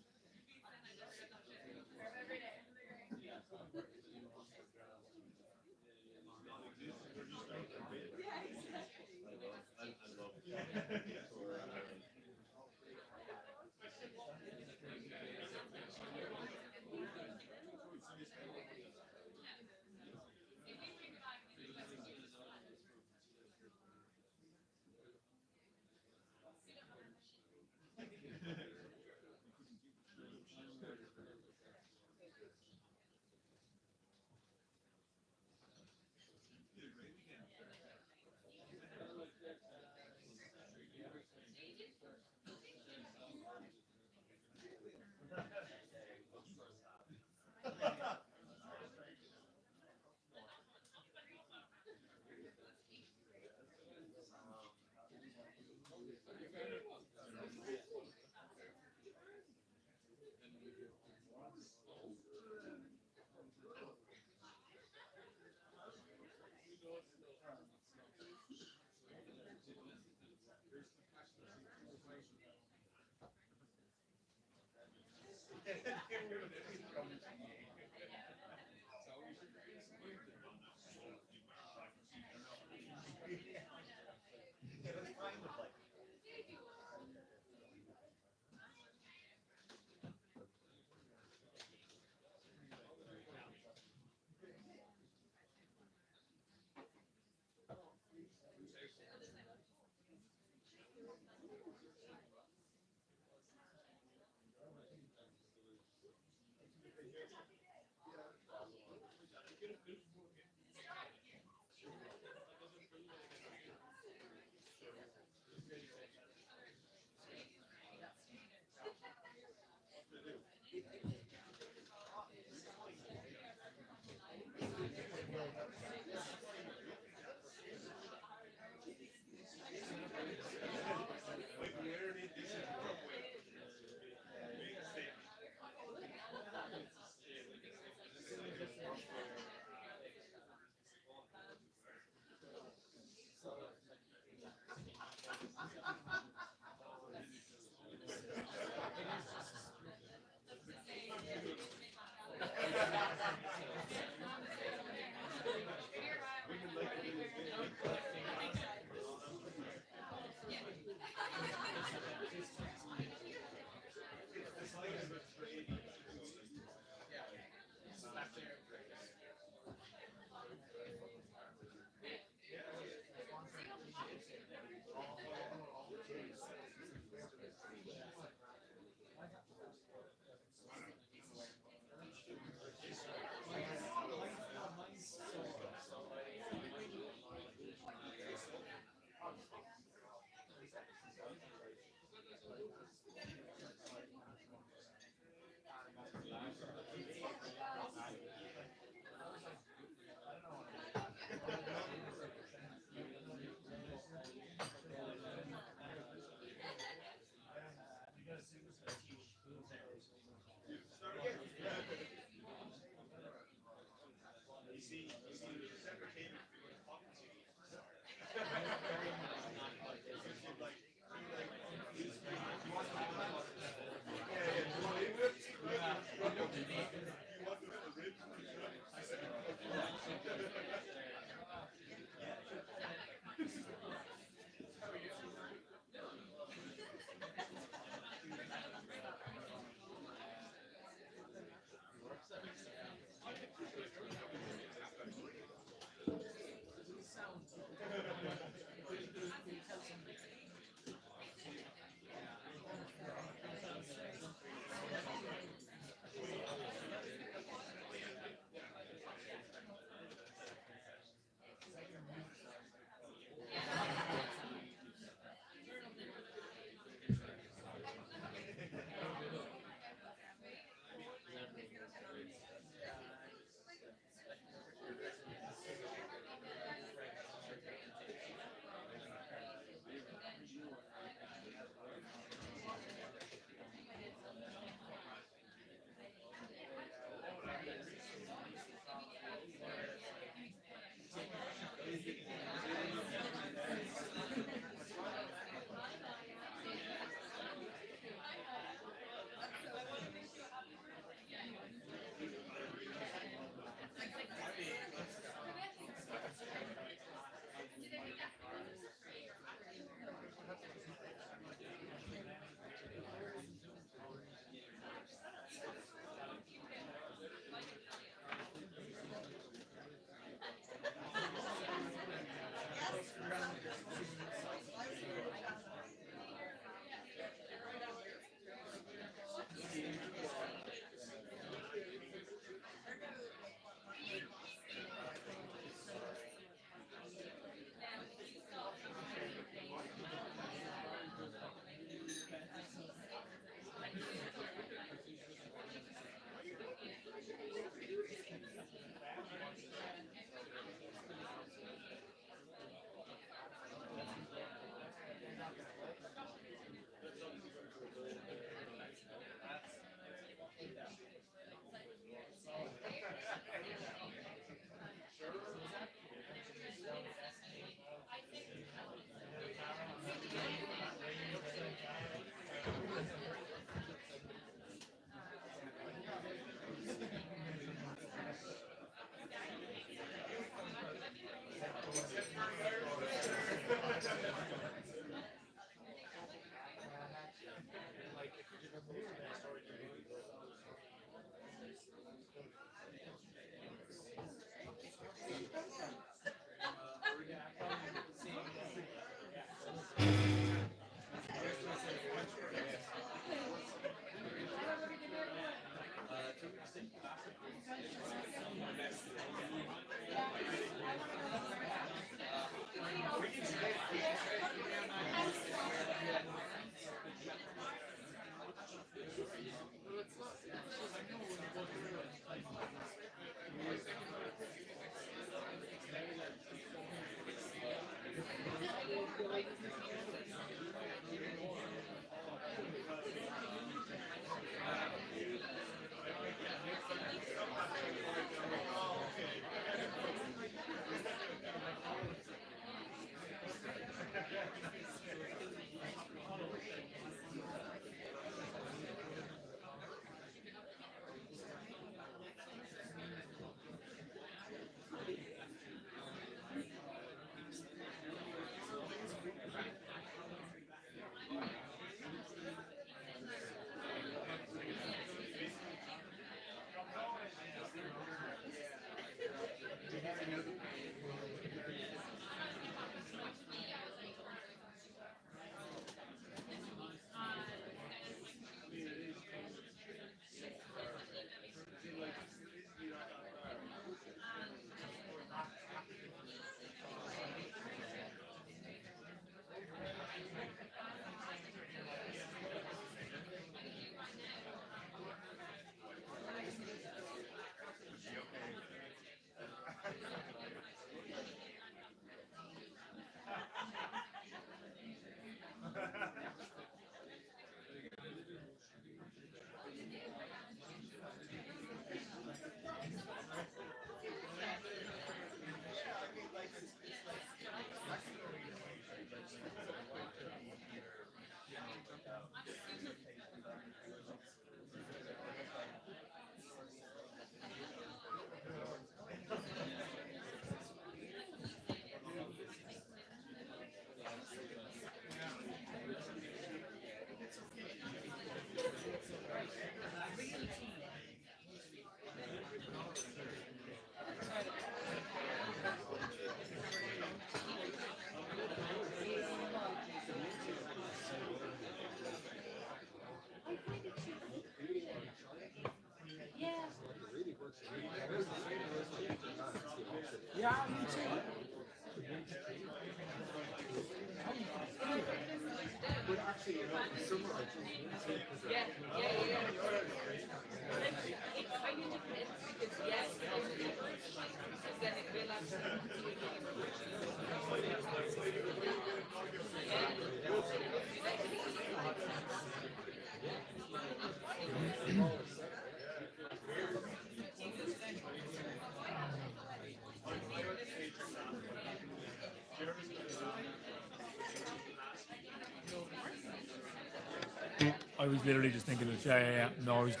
I was literally just thinking, yeah. No, I was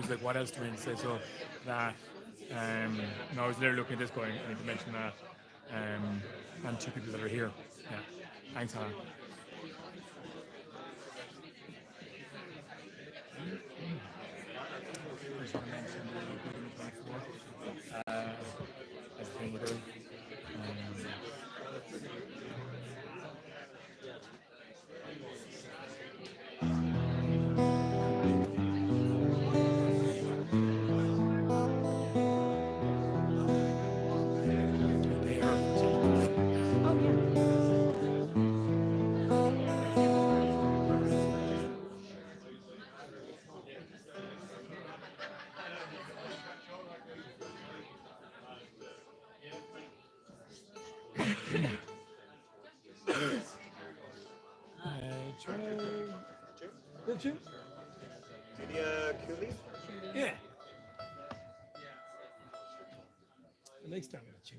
like, what else do we say? So that, no, I was literally looking at this going, I need to mention that, and two people that are here. Yeah. Thanks, Hannah. I just want to mention the as a thing we're doing. Jim? Julia Cooley? Yeah. I like starting with tune.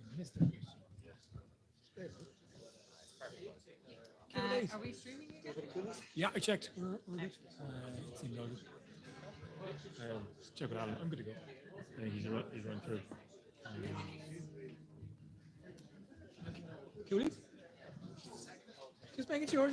Are we streaming again? Yeah, I checked. We're good. It seemed loaded. Check it out. I'm good to go. I think he's run through. Coolies? Just making sure.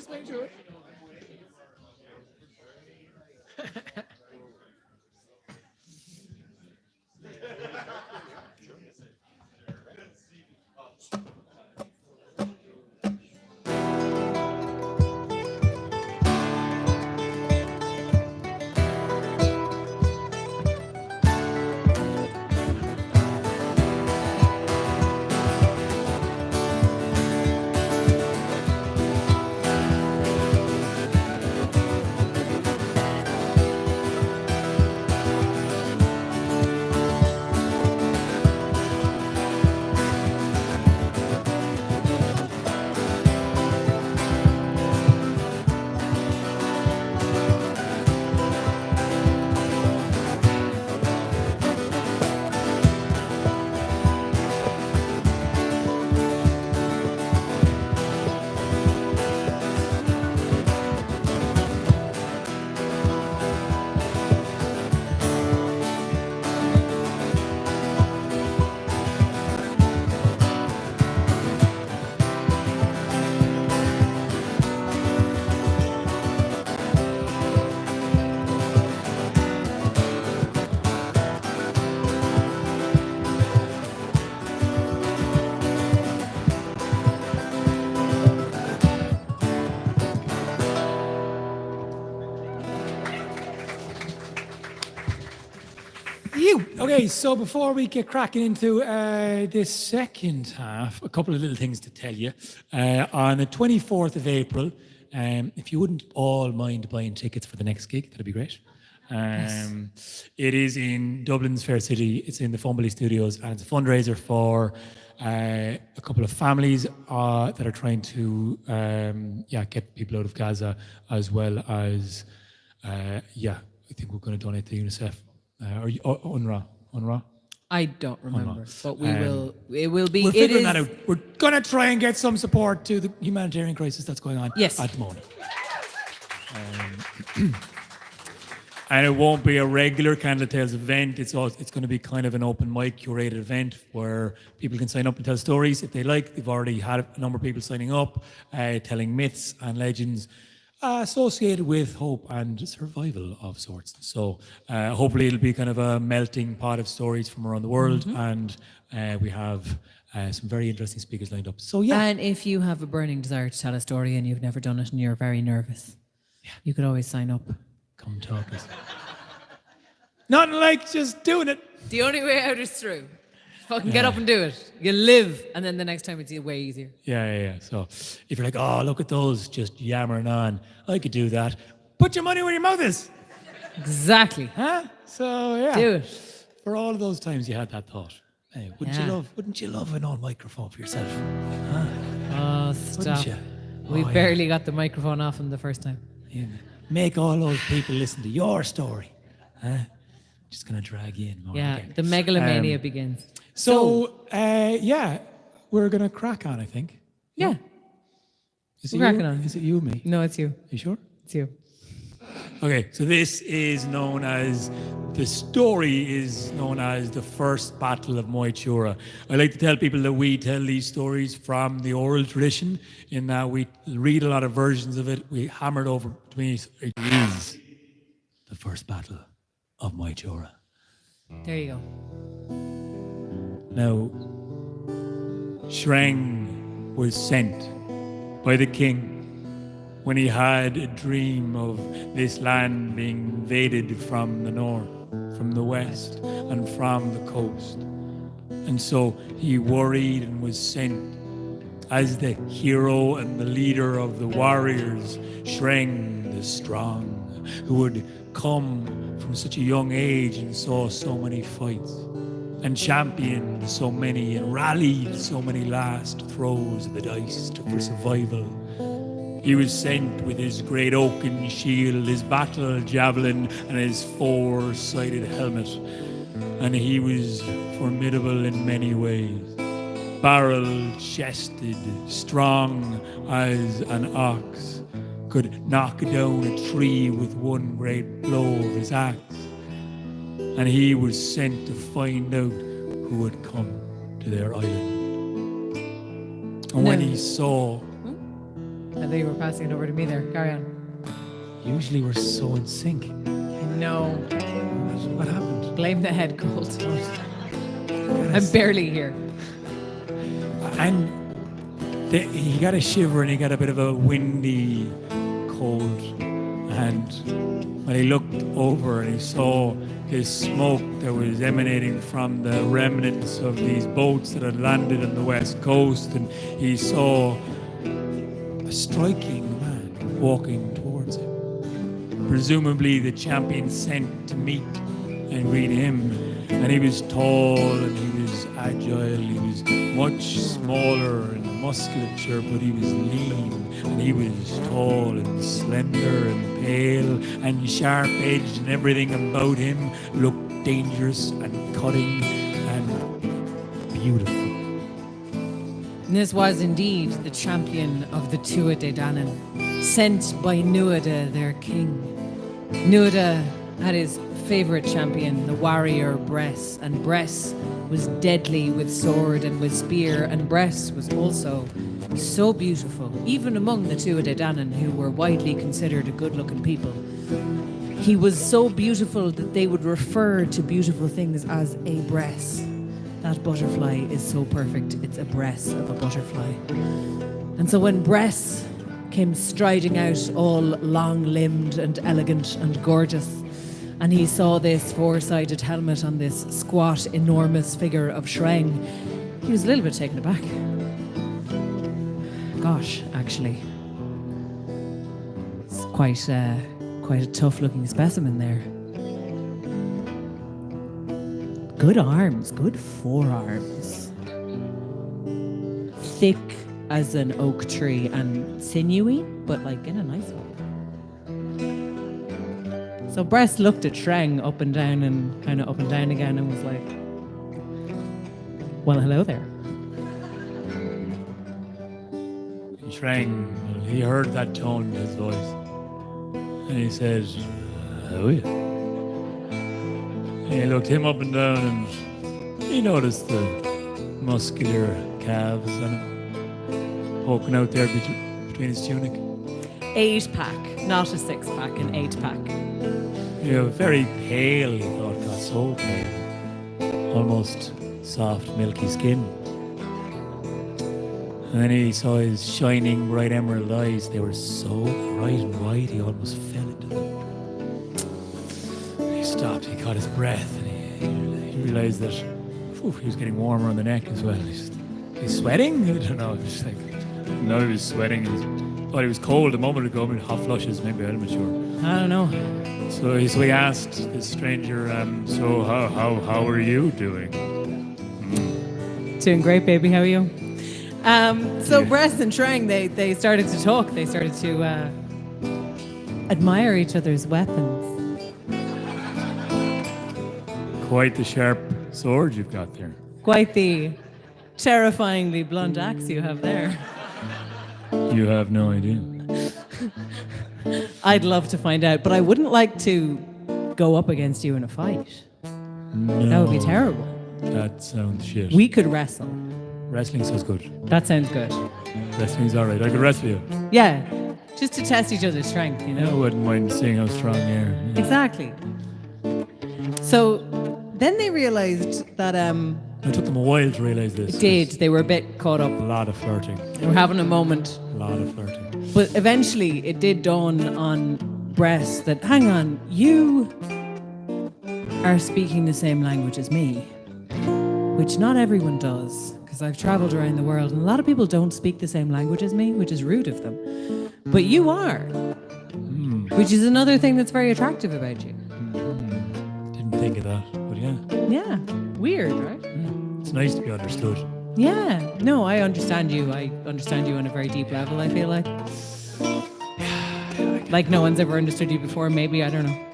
Okay, so before we get cracking into this second half, a couple of little things to tell you. On the 24th of April, if you wouldn't all mind buying tickets for the next gig, that'd be great. It is in Dublin's Fair City. It's in the Fumbly Studios, and it's a fundraiser for a couple of families that are trying to get people out of Gaza, as well as I think we're going to donate to UNICEF or UNRWA. I don't remember, but we will. It will be. We're It figuring is. that out. We're going to try and get some support to the humanitarian crisis that's going on Yes. at the moment. And it won't be a regular Candlelit Tales event. It's going to be kind of an open mic curated event where people can sign up and tell stories if they like. They've already had a number of people signing up, telling myths and legends associated with hope and survival of sorts. So hopefully it'll be kind of a melting pot of stories from around the world, and we have some very interesting speakers lined up. So yeah. And if you have a burning desire to tell a story and you've never done it and you're very nervous, you could always sign up. Come talk to us. Nothing like just doing it. The only way out is through. Fucking get up and do it. You live, and then the next time it's way easier. Yeah. So if you're like, oh, look at those just yammering on, I could do that. Put your money where your mouth is. Exactly. Huh? So yeah. Do it. For all of those times you had that thought. Hey, wouldn't you love an old microphone for yourself? Huh? Oh, stop. you? We Oh, yeah. barely got the microphone off him the first time. Yeah. Make all those people listen to your story. Huh? Just gonna drag you in more. Yeah, again. the megalomania begins. So, yeah, we're gonna crack on, I think. Yeah. Is We're it cracking you? on. Is it you or me? No, it's you. You sure? It's you. Okay, so this is known as, the story is known as the First Battle of Moitura. I like to tell people that we tell these stories from the oral tradition, in that we read a lot of versions of it, we hammer it over between us. It is the First Battle of Moitura. There you go. Now, Shreng was sent by the king when he had a dream of this land being invaded from the north, from the west, and from the coast. And so he worried and was sent as the hero and the leader of the warriors, Shreng the Strong, who had come from such a young age and saw so many fights, and championed so many and rallied so many last throws of the dice for survival. He was sent with his great oaken shield, his battle javelin, and his four-sided helmet. And he was formidable in many ways. Barrel-chested, strong as an ox, could knock down a tree with one great blow of his axe. And he was sent to find out who had come to their island. And when he saw... I think you were passing it over to me there. Carry on. Usually we're so in sync. No. What happened? Blame the head cold. I'm barely here. And he got a shiver and he got a bit of a windy cold. And when he looked over and he saw this smoke that was emanating from the remnants of these boats that had landed on the west coast, and he saw a striking man walking towards him, presumably the champion sent to meet and greet him. And he was tall and he was agile, he was much smaller in musculature, but he was lean, and he was tall and slender and pale and sharp-edged, and everything about him looked dangerous and cutting and beautiful. And this was indeed the champion of the Tua de Danann, sent by Nuada, their king. Nuada had his favorite champion, the warrior Bress, and Bress was deadly with sword and with spear, and Bress was also so beautiful, even among the Tua de Danann, who were widely considered a good-looking people. He was so beautiful that they would refer to beautiful things as a Bress. That butterfly is so perfect, it's a breast of a butterfly. And so when Bress came striding out, all long-limbed and elegant and gorgeous, and he saw this four-sided helmet on this squat, enormous figure of Shreng, he was a little bit taken aback. Gosh, actually. It's quite a tough-looking specimen there. Good arms, good forearms. Thick as an oak tree and sinewy, but like in a nice way. So Bress looked at Shreng up and down and kind of up and down again and was like, well, hello there. Shreng, he heard that tone in his voice, and he said, "How are you?" And he looked him up and down, and he noticed the muscular calves on him, poking out there between his tunic. 8-pack, not a 6-pack, an 8-pack. You know, very pale, he thought, got so pale. Almost soft, milky skin. And then he saw his shining, bright emerald eyes. They were so bright and white, he almost fell into them. He stopped, he caught his breath, and he realized that he was getting warmer on the neck as well. He's sweating? I don't know. Just like, no, he was sweating. Thought he was cold a moment ago. Maybe hot flushes, maybe, I'm not sure. I don't know. So he asked this stranger, so how are you doing? Doing great, baby. How are you? So Bress and Shrang, they started to talk. They started to admire each other's weapons. Quite the sharp sword you've got there. Quite the terrifyingly blunt axe you have there. You have no idea. I'd love to find out, but I wouldn't like to go up against you in a fight. No, That would be terrible. That sounds shit. We could wrestle. Wrestling sounds good. That sounds good. Wrestling's all right. I could wrestle you. Yeah, just to test each other's strength, you I know? wouldn't mind seeing how strong you are. Yeah. Exactly. So then they realized that It took them a while to realise this. it did. They were a bit caught up. A lot of flirting. They were having a moment. A lot of flirting. But eventually it did dawn on Bress that, hang on, you are speaking the same language as me, which not everyone does, because I've traveled around the world and a lot of people don't speak the same language as me, which is rude of them. But you are, which is another thing that's very attractive about you. Didn't think of that, but yeah. Yeah, weird, right? It's nice to be understood. Yeah, no, I understand you. I understand you on a very deep level, I feel like. Like no one's ever understood you before, maybe, I don't know.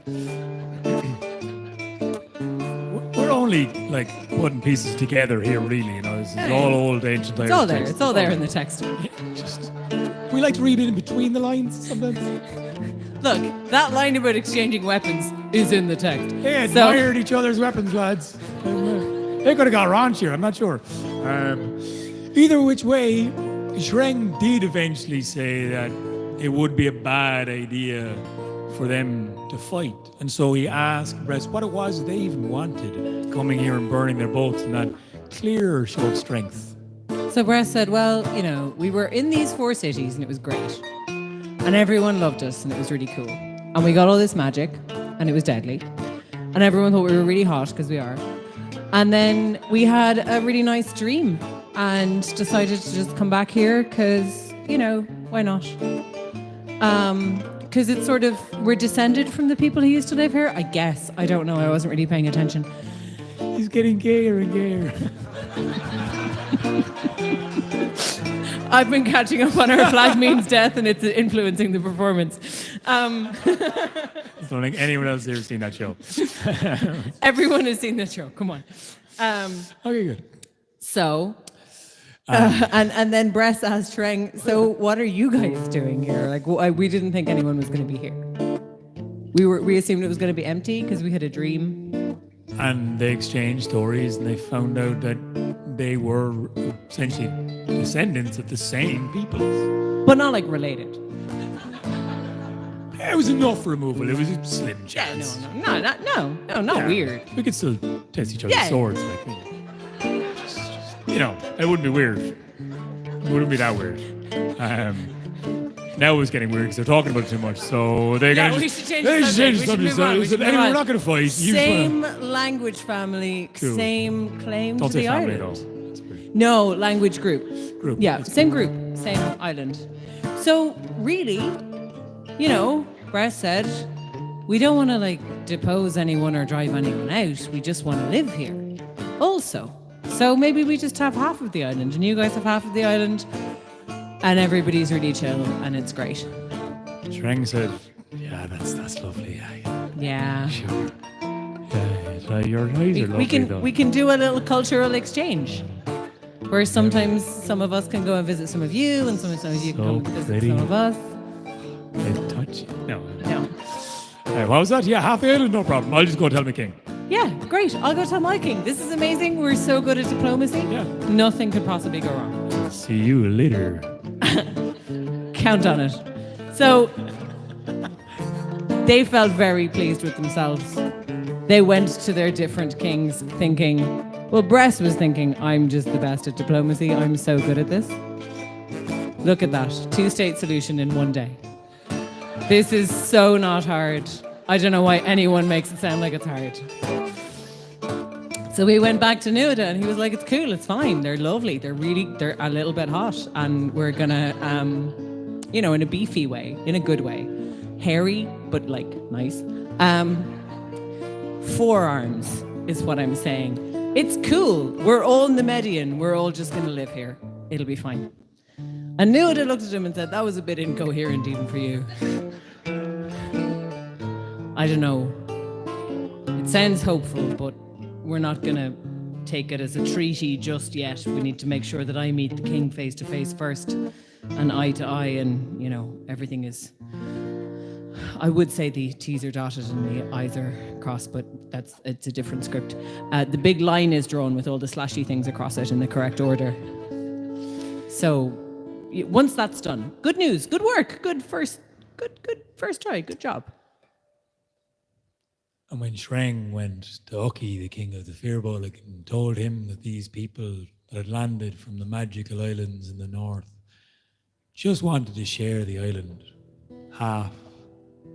We're only like putting pieces together here, really. You know, this is all old ancient Irish It's all there. text. It's all there in the text. Just we like to read it in between the lines sometimes. Look, that line about exchanging weapons is in the text. They admired each other's weapons, lads. They could have got raunchier, I'm not sure. Either which way, Shreng did eventually say that it would be a bad idea for them to fight. And so he asked Bress what it was they even wanted, coming here and burning their boats in that clear show of strength. So Bress said, well, you know, we were in these 4 cities and it was great. And everyone loved us and it was really cool. And we got all this magic and it was deadly. And everyone thought we were really hot, because we are. And then we had a really nice dream and decided to just come back here because, you know, why not? Because it's sort of, we're descended from the people who used to live here, I guess. I don't know. I wasn't really paying attention. He's getting gayer and gayer. I've been catching up on Our Flag Means Death and it's influencing the performance. I don't think anyone else has ever seen that show. Everyone has seen this show. Come on. Okay, good. So, and then Bress asked Shreng, so what are you guys doing here? Like, we didn't think anyone was going to be here. We assumed it was going to be empty because we had a dream. And they exchanged stories and they found out that they were essentially descendants of the same people. But not like related. It was enough removal. It was a slim chance. Not weird. We could still test each other's Yeah. swords. Like, you know, it wouldn't be weird. It wouldn't be that weird. Now it was getting weird because they're talking about it too much. So they're Yeah, going we should change the subject. We should move on. We should move Anyway, on. we're not going to fight. You Same just language family, Cool. same claim don't to say the family island. at all. That's pretty- No, language group. Group. Yeah, That's same cool. group, same island. So really, you know, Bress said, we don't want to like depose anyone or drive anyone out. We just want to live here. Also, so maybe we just have half of the island, and you guys have half of the island, and everybody's really chill, and it's great. Shreng said, yeah, that's lovely. Yeah. Sure. Yeah, your eyes are lovely, though. We can do a little cultural exchange. Where sometimes some of us can go and visit some of you, and sometimes you can So come and visit pretty. some of us. They touch you. No. No. What was that? Yeah, half the island, no problem. I'll just go tell my king. Yeah, great. I'll go tell my king. This is amazing. We're so good at diplomacy. Yeah. Nothing could possibly go wrong. See you later. Count on it. So they felt very pleased with themselves. They went to their different kings thinking, well, Bress was thinking, I'm just the best at diplomacy. I'm so good at this. Look at that. 2-state solution in one day. This is so not hard. I don't know why anyone makes it sound like it's hard. So we went back to Nuada and he was like, it's cool, it's fine. They're lovely. They're a little bit hot. And we're gonna, in a beefy way, in a good way. Hairy, but like nice. Forearms is what I'm saying. It's cool. We're all in the Median. We're all just gonna live here. It'll be fine. And Nuada looked at him and said, that was a bit incoherent even for you. I don't know. It sounds hopeful, but we're not going to take it as a treaty just yet. We need to make sure that I meet the king face to face first and eye to eye, and, everything is... I would say the T's are dotted and the I's are crossed, but it's a different script. The big line is drawn with all the slashy things across it in the correct order. So once that's done, good news, good work, good first try, good job. And when Shreng went to Uki, the king of the Firbolg, and told him that these people that had landed from the magical islands in the north just wanted to share the island, half,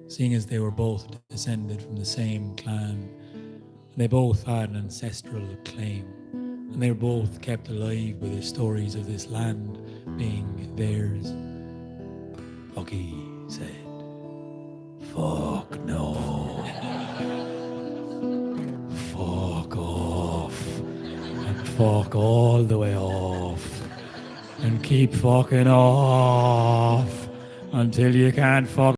seeing as they were both descended from the same clan, and they both had an ancestral claim, and they were both kept alive by the stories of this land being theirs. Uki said, "Fuck no. Fuck off. And fuck all the way off. And keep fucking off until you can't fuck